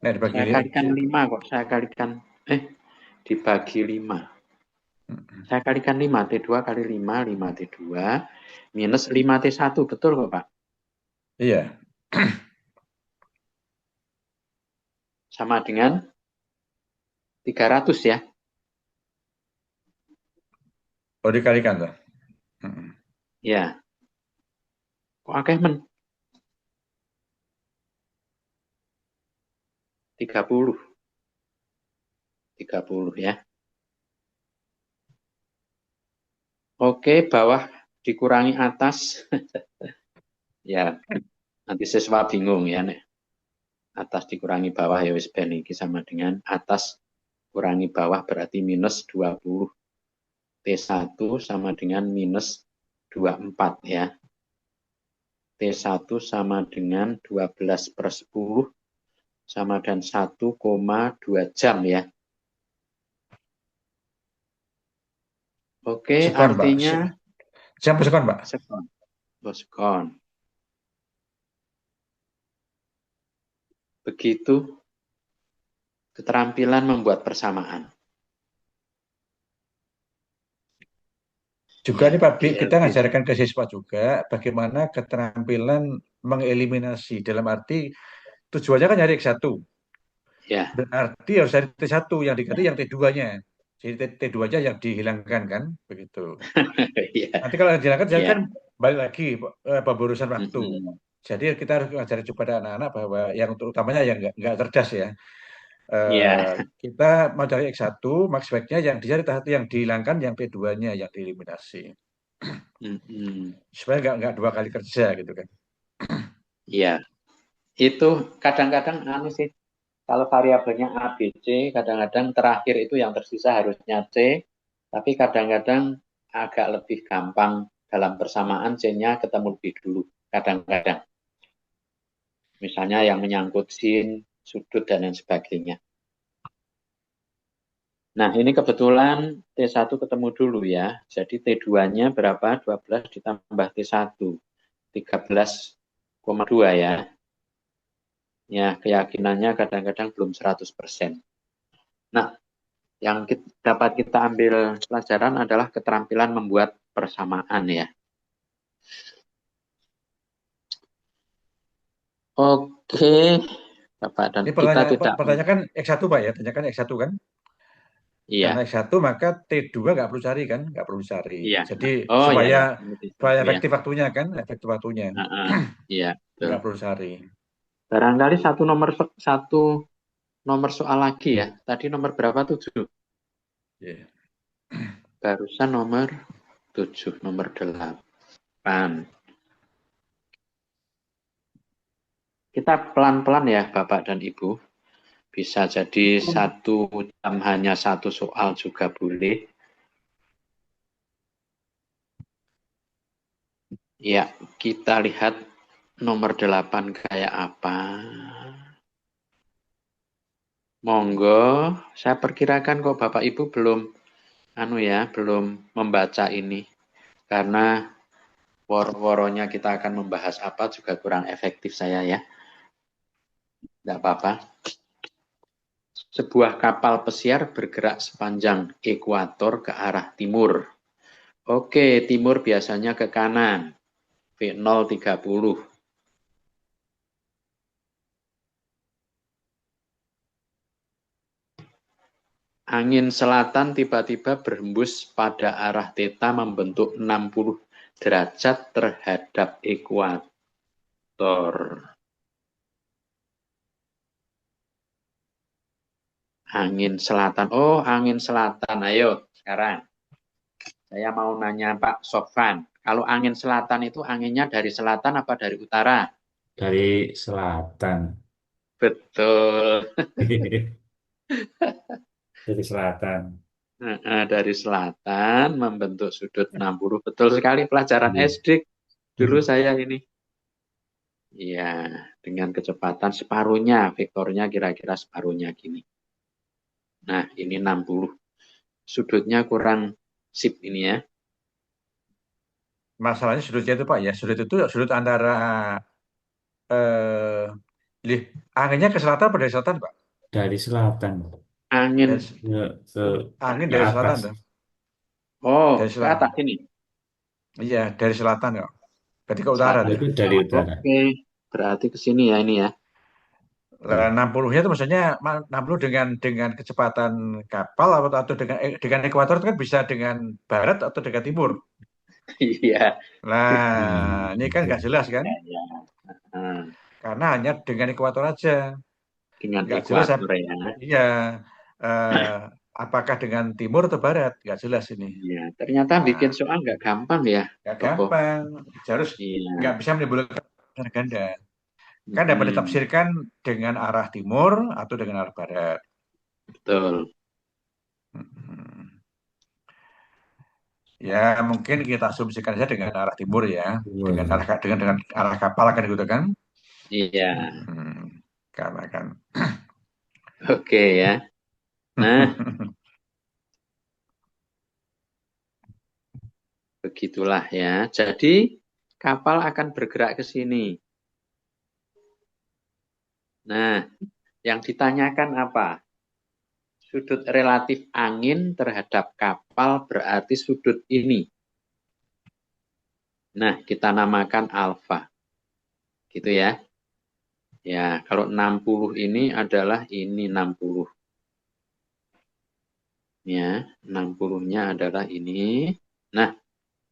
nek dibagi saya kalikan 5 kok. Saya kalikan dibagi 5. Saya kalikan 5, T2 kali 5, 5T2 minus 5T1, betul kok Pak? iya. Sama dengan 300 ya. Oh, dikalikan tuh. Ya. Kok akeh men? 30. 30 ya. Oke, bawah dikurangi atas. Ya, nanti siswa bingung ya nih. Atas dikurangi bawah ya wis ben iki sama dengan atas kurangi bawah berarti minus 20. T1 sama dengan minus 24 ya. T1 sama dengan 12/10 sama dengan 1,2 jam ya. Oke, Sekon, Pak. artinya Jam per sekon, Pak. sekon. Oh, sekon. Begitu keterampilan membuat persamaan. Juga Ya, nih Pak Bik, kita GLB. ngajarkan ke siswa juga bagaimana keterampilan mengeliminasi. Dalam arti tujuannya kan nyari X1. Ya, Berarti harus cari T1 yang diganti yang T2-nya. Jadi T2-nya yang dihilangkan kan, begitu. ya, Nanti kalau yang dihilangkan ya. kan balik lagi pemborusan waktu. Mm-mm. Jadi kita harus ngajarin kepada anak-anak bahwa yang utamanya yang nggak cerdas ya. Ya, Kita mau cari X1, max baiknya yang dicari T1 yang dihilangkan, yang T2-nya yang dieliminasi. mm-mm. Supaya nggak dua kali kerja gitu kan. Ya. Itu kadang-kadang anu sih, kalau variabelnya A, B, C, kadang-kadang terakhir itu yang tersisa harusnya C, tapi kadang-kadang agak lebih gampang dalam persamaan C-nya ketemu lebih dulu, kadang-kadang. Misalnya yang menyangkut sin, sudut, dan lain sebagainya. Nah, ini kebetulan T1 ketemu dulu ya. Jadi T2-nya berapa? 12 ditambah T1. 13,2 ya. Ya, keyakinannya kadang-kadang belum 100%. Nah, yang dapat kita ambil pelajaran adalah keterampilan membuat persamaan ya. Oke, Bapak dan Ini kita tidak. pertanyaan kan X1 Pak ya, tanyakan X1 kan. Karena Iya, X1 maka T2 nggak perlu cari kan, nggak perlu cari. iya. Jadi Oh iya, supaya iya. efektif waktunya kan, efektif waktunya Iya, betul. nggak perlu cari. Barangkali satu nomor soal lagi ya. Tadi nomor berapa? 7. Yeah. Barusan nomor 7, nomor 8. Kita pelan-pelan ya Bapak dan Ibu. Bisa jadi 1 jam hanya 1 soal juga boleh. Ya, kita lihat nomor 8 kayak apa. Monggo, saya perkirakan kok Bapak Ibu belum belum membaca ini. Karena woro-woronya kita akan membahas apa juga kurang efektif saya ya. Tidak apa-apa. Sebuah kapal pesiar bergerak sepanjang ekuator ke arah timur. Oke, timur biasanya ke kanan. V030. Angin selatan tiba-tiba berhembus pada arah theta membentuk 60 derajat terhadap ekuator. Angin selatan. Oh, angin selatan. Ayo, sekarang. Saya mau nanya Pak Sofan. Kalau angin selatan itu anginnya dari selatan apa dari utara? Dari selatan. Betul. Dari selatan. Dari selatan membentuk sudut 60. Betul sekali pelajaran Iya. SD. Dulu saya ini. Iya, dengan kecepatan separuhnya. Vektornya kira-kira separuhnya gini. Nah, ini 60. Sudutnya kurang sip ini ya. Masalahnya sudutnya itu Pak ya, sudut itu sudut antara anginnya ke selatan atau dari selatan Pak? Dari selatan. Angin. Angin Ke dari selatan atas. tuh. Oh, Dari ke selatan. atas ini. Iya, dari selatan kok. Berarti ke utara Selatan. tuh. Itu dari utara. Oke, berarti ke sini ya ini ya. 60-nya itu maksudnya 60 dengan kecepatan kapal atau dengan ekuator itu kan bisa dengan barat atau dengan timur. Iya. Nah, ini kan nggak jelas kan? Ya, ya. Karena hanya dengan ekuator aja. dengan nggak jelas. ekuator ya. Iya, eh, apakah dengan timur atau barat? Nggak jelas ini. Ya, ternyata bikin Nah, soal nggak gampang ya, nggak Koko. gampang. Harus nggak Iya. bisa menimbulkan tanda ganda. Kan dapat Mm-mm. ditafsirkan dengan arah timur atau dengan arah barat. Betul. Hmm. Ya, mungkin kita asumsikan saja dengan arah timur ya, Timur. dengan arah kapal kan gitu kan. Iya. Hmm. Karena kan. Oke ya. Nah, begitulah ya. Jadi kapal akan bergerak ke sini. Nah, yang ditanyakan apa? Sudut relatif angin terhadap kapal berarti sudut ini. Nah, kita namakan alfa. Gitu ya. Ya, kalau 60 ini adalah ini 60. Ya, 60-nya adalah ini. Nah,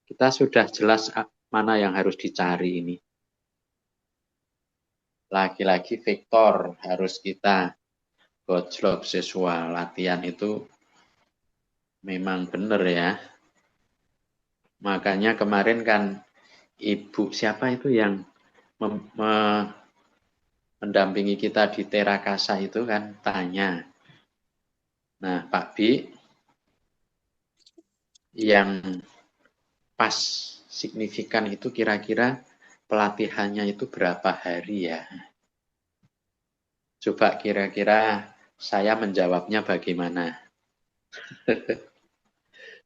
kita sudah jelas mana yang harus dicari ini. Lagi-lagi vektor harus kita gojlok siswa. Latihan itu memang benar ya. Makanya kemarin kan ibu siapa itu yang mendampingi kita di Terakasa itu kan tanya. Nah, Pak Bi, yang pas signifikan itu kira-kira pelatihannya itu berapa hari ya? Coba kira-kira saya menjawabnya bagaimana?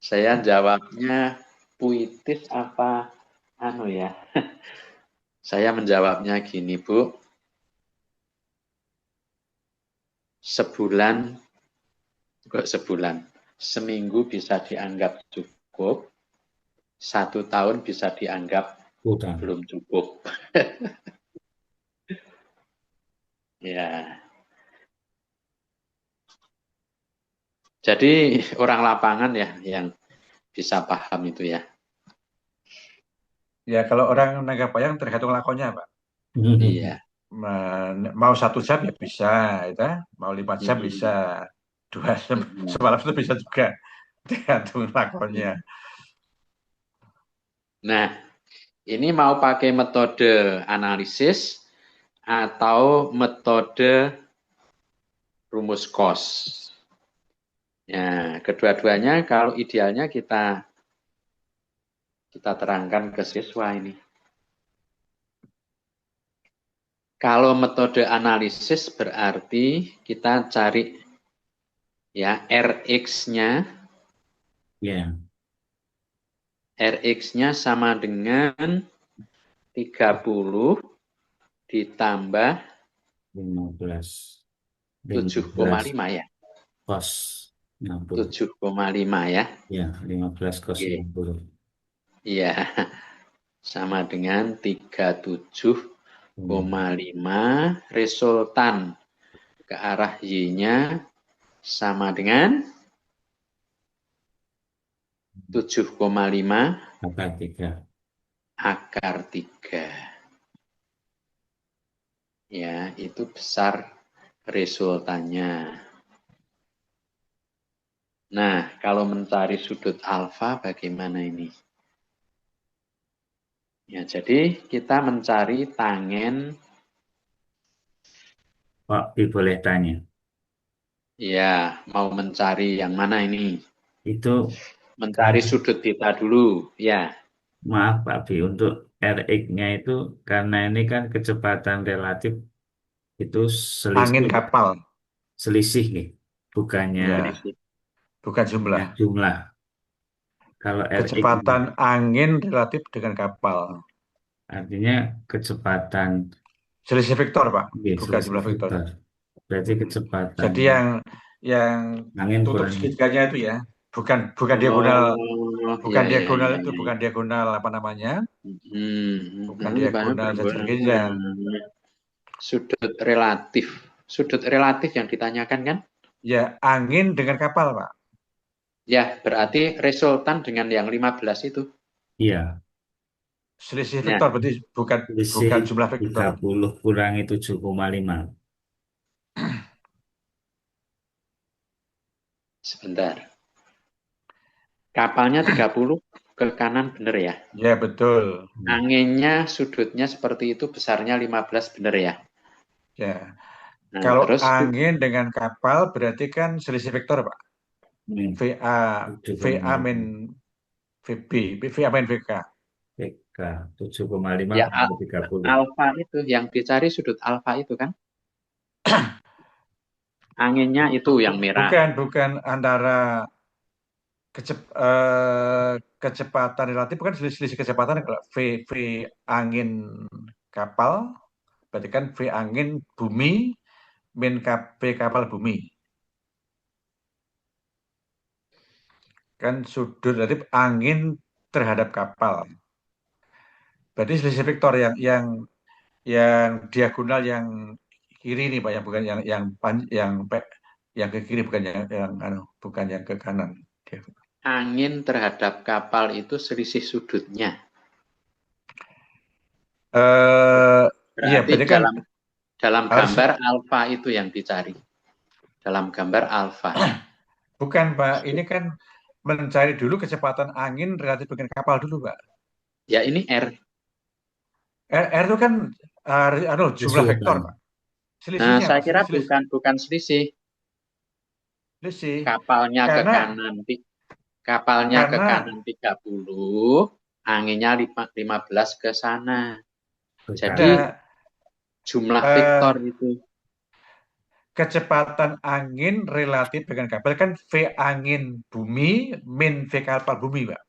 Saya jawabnya puitis apa anu ya? Saya menjawabnya gini, Bu. Sebulan, kok sebulan? Seminggu bisa dianggap cukup, 1 tahun bisa dianggap Utang. belum cukup. Ya, jadi orang lapangan ya yang bisa paham itu ya. Ya, kalau orang naga payang tergantung lakonnya, Pak. Iya. Mau 1 jam ya bisa, ya. Mau 5 jam bisa, Mm-mm. 2 jam Mm-mm. semalam itu bisa juga, tergantung lakonnya. Nah, ini mau pakai metode analisis atau metode rumus kos. Ya, kedua-duanya kalau idealnya kita terangkan ke siswa ini. Kalau metode analisis berarti kita cari ya Rx-nya. Ya, Rx-nya sama dengan 30 ditambah 15. 15 7,5 ya. kos 60. 7,5 ya. Ya, 15 kos Oke. 60. Iya, sama dengan 37,5 resultan ke arah Y-nya sama dengan 7,5 Akar 3. akar 3. Ya, itu besar resultannya. Nah, kalau mencari sudut alfa bagaimana ini? Ya, jadi kita mencari tangen. Pak, Bi boleh tanya. Ya, mau mencari yang mana ini? Itu kan, Mencari sudut theta dulu. Ya, maaf Pak Bi, untuk Rx-nya itu karena ini kan kecepatan relatif itu Angin selisih, kapal, selisih nih, bukannya ya, bukan jumlah. jumlah. Kalau Rx Kecepatan angin relatif dengan kapal. artinya kecepatan Selisih vektor, Pak, bukan selisih jumlah vektor. vektor. Berarti kecepatan Jadi yang angin tutup kurang. segitiganya itu ya, bukan bukan diagonal, oh, ya, ya, ya, ya, bukan ya. diagonal apa namanya, bukan Ini banyak diagonal jajar perubahan. ginjal. Sudut relatif. Sudut relatif yang ditanyakan kan? Ya, angin dengan kapal, Pak. Ya, berarti resultan dengan yang 15 itu. Iya, Selisih Nah, vektor berarti selisih bukan jumlah vektor. 30 kurangi 7,5. Sebentar. Kapalnya 30 ke kanan benar ya? Ya, betul. Anginnya sudutnya seperti itu, besarnya 15 benar ya? Ya. Nah, Kalau terus angin dengan kapal berarti kan selisih vektor, Pak. Hmm, VA, VA 7,5 min VB, VA min VK. PK 7,5 ya kali 30. alfa itu yang dicari sudut alfa itu kan? Anginnya itu yang merah. Bukan antara kecepatan relatif, bukan selisih kecepatan. Kalau V angin kapal berarti kan V angin bumi min V kapal bumi. Kan sudut relatif angin terhadap kapal. Berarti selisih vektor yang diagonal yang kiri nih Pak, yang bukan yang ke kiri, bukan bukan yang ke kanan. Angin terhadap kapal itu selisih sudutnya. Iya, Berarti berarti kan dalam harus gambar alfa itu yang dicari. Dalam gambar alfa. bukan Pak, ini kan mencari dulu kecepatan angin relatif dengan kapal dulu Pak. Ya ini R. R itu kan jumlah vektor Resultan. Pak. Nah, Selisihnya saya Pak, kira bukan selisih. selisih. Kapalnya ke Karena kanan. Kapalnya ke karena kanan 30, anginnya 15 ke sana. Jadi enggak jumlah vektor eh, itu. kecepatan angin relatif dengan kapal kan V angin bumi min V kapal bumi Pak.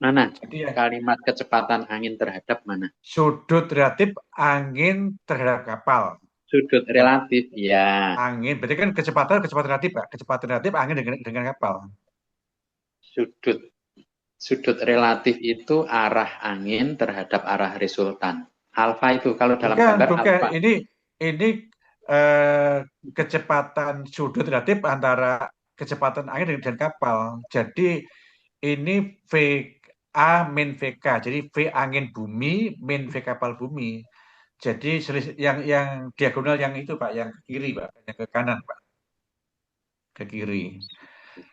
Mana? Jadi ya Kalimat kecepatan angin terhadap mana? sudut relatif angin terhadap kapal. Sudut relatif, ya. Angin berarti kan kecepatan relatif Pak. Kecepatan relatif angin dengan kapal. Sudut relatif itu arah angin terhadap arah resultan. Alfa itu kalau dalam gambar Bukan. alfa. Ini eh, kecepatan sudut relatif antara kecepatan angin dan kapal. Jadi ini V A min VK. Jadi V angin bumi min V kapal bumi. Jadi yang diagonal yang itu Pak, yang ke kiri Pak, yang ke kanan Pak, ke kiri.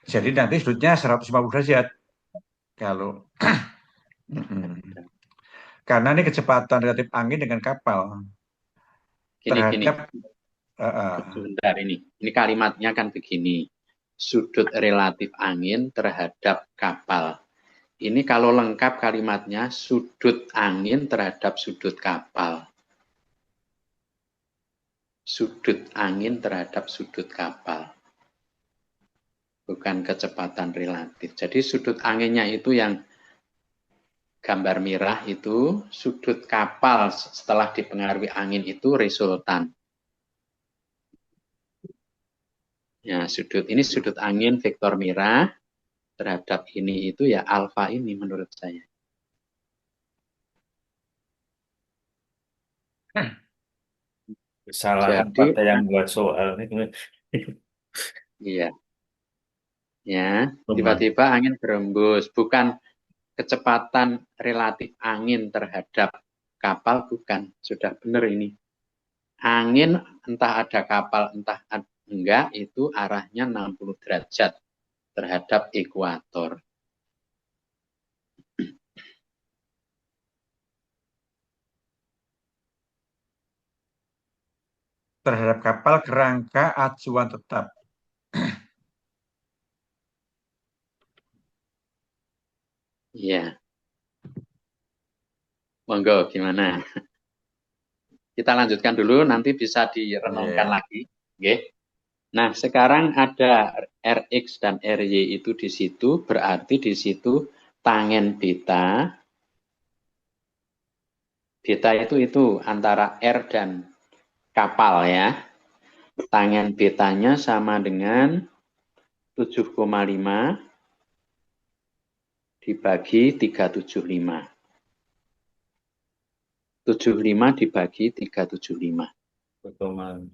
Jadi nanti sudutnya 150 derajat kalau karena ini kecepatan relatif angin dengan kapal Gini. terhadap Sebentar ini. Ini kalimatnya kan begini. Sudut relatif angin terhadap kapal. Ini kalau lengkap kalimatnya sudut angin terhadap sudut kapal. Sudut angin terhadap sudut kapal. Bukan kecepatan relatif. Jadi sudut anginnya itu yang gambar merah itu, sudut kapal setelah dipengaruhi angin itu resultan. Ya, ini sudut angin vektor merah terhadap ini itu ya alfa ini menurut saya. Kesalahan Jadi, pada yang buat soal ini. iya. Ya, Teman. tiba-tiba angin berembus, bukan kecepatan relatif angin terhadap kapal, bukan. Sudah benar ini. Angin entah ada kapal, entah enggak, itu arahnya 60 derajat terhadap ekuator. terhadap kapal kerangka acuan tetap. Iya. Monggo, gimana? Kita lanjutkan dulu, nanti bisa direnungkan Yeah. lagi. Okay. Nah, sekarang ada Rx dan Ry itu di situ, berarti di situ tangen beta. Beta itu antara R dan kapal ya. Tangen betanya sama dengan 7,5 dibagi 375. 75 dibagi 375. Potongan.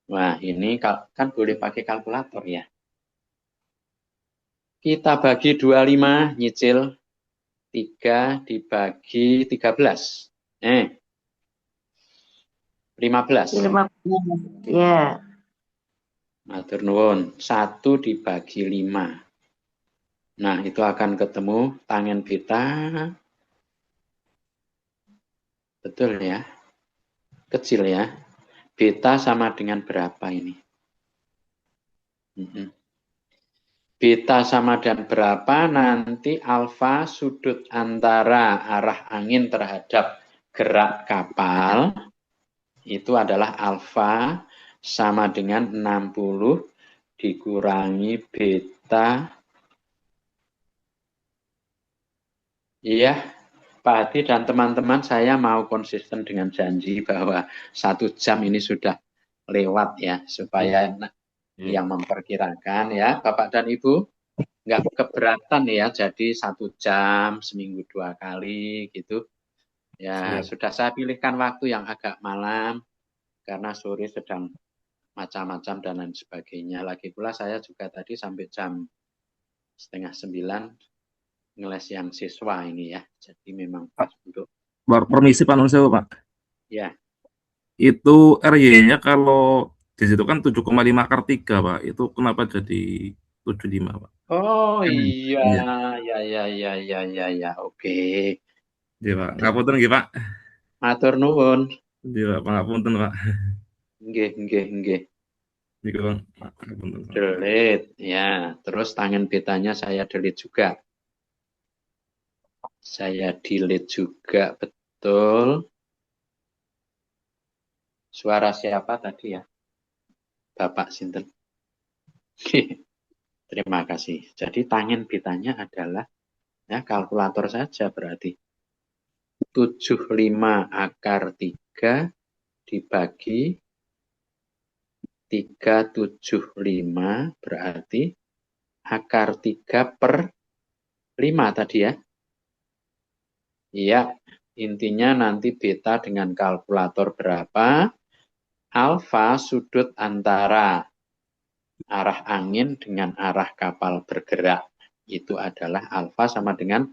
Wah, ini kan boleh pakai kalkulator ya. Kita bagi 25, nyicil 3 dibagi 13. 15. 15. Ya. Matur nuwun. 1 dibagi 5. Nah, itu akan ketemu tangen beta. Betul ya? Kecil ya. Beta sama dengan berapa ini? Beta sama dengan berapa, nanti alfa sudut antara arah angin terhadap gerak kapal, itu adalah alfa sama dengan 60 dikurangi beta. Iya, Pak Hadi dan teman-teman, saya mau konsisten dengan janji bahwa 1 jam ini sudah lewat ya, supaya yang memperkirakan ya, Bapak dan Ibu, nggak keberatan ya, jadi 1 jam, seminggu 2 kali gitu. Ya, sudah saya pilihkan waktu yang agak malam, karena sore sedang macam-macam dan lain sebagainya. Lagi pula saya juga tadi sampai jam 8:30 ngeles yang siswa ini ya. Jadi memang pas untuk. Permisi Pak Nunsewo Pak. Ya. Itu RY-nya kalau di situ kan 7,5 akar 3 Pak. Itu kenapa jadi 75 Pak? Oh iya, Iya. ya. Oke. Iya Pak. Ngapunten nggih Pak. Matur nuwun. Iya Pak, ngapunten Pak. Nggih. Niku Bang. Ngapunten Pak. Delete ya. Terus tangan betanya saya delete juga. Saya delete juga, betul. Suara siapa tadi ya? Bapak Sinten. Terima kasih. Jadi tangan betanya adalah ya kalkulator saja berarti 75 akar 3 dibagi 375 berarti akar 3/5 tadi ya. Iya, intinya nanti beta dengan kalkulator berapa, alfa sudut antara arah angin dengan arah kapal bergerak. Itu adalah alfa sama dengan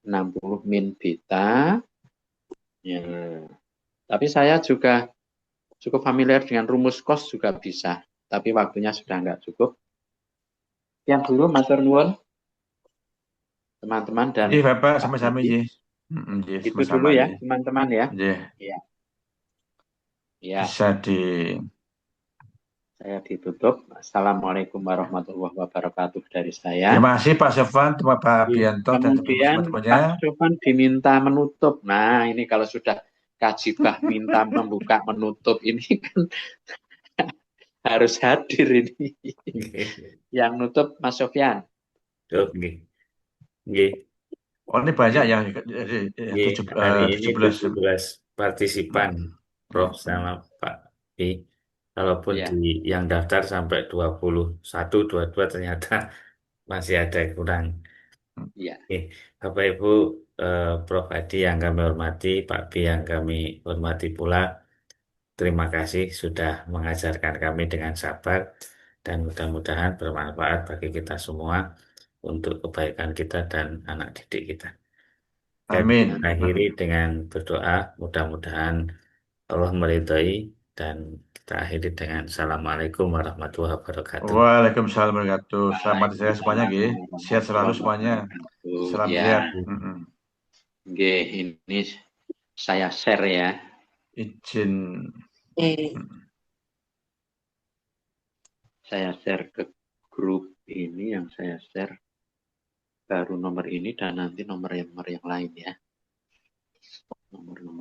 60 min beta. Ya. Tapi saya juga cukup familiar dengan rumus cos juga bisa. Tapi waktunya sudah nggak cukup. Yang dulu matur nuwun teman-teman dan Iya Bapak sama-sama ya. itu dulu ya teman-teman ya. Iya. Ya. Bisa Saya ditutup. Assalamualaikum warahmatullahi wabarakatuh dari saya. Terima kasih Pak Sofwan, Pak Bianto, dan Kemudian teman-temannya. Pak Sofwan diminta menutup. Nah, ini kalau sudah kajibah minta membuka menutup ini kan harus hadir ini. Yang nutup Mas Sofyan. Oke. Oh ini banyak ya, Hari ini 17 partisipan, Prof sama Pak B. Kalaupun di yang daftar sampai 21, 22 ternyata masih ada yang kurang. Bapak Ibu, Prof Hadi yang kami hormati, Pak B yang kami hormati pula, terima kasih sudah mengajarkan kami dengan sabar dan mudah-mudahan bermanfaat bagi kita semua untuk kebaikan kita dan anak didik kita. Dan Amin. akhiri dengan berdoa, mudah-mudahan Allah meridhai, dan kita akhiri dengan Assalamualaikum warahmatullahi wabarakatuh. Waalaikumsalam warahmatullahi wabarakatuh. Selamat sehat semuanya, Gih. Sehat selalu semuanya. Salam sehat. Ini saya share ya. Izin. Saya share ke grup ini, yang saya share baru nomor ini dan nanti nomor yang lain ya. Nomor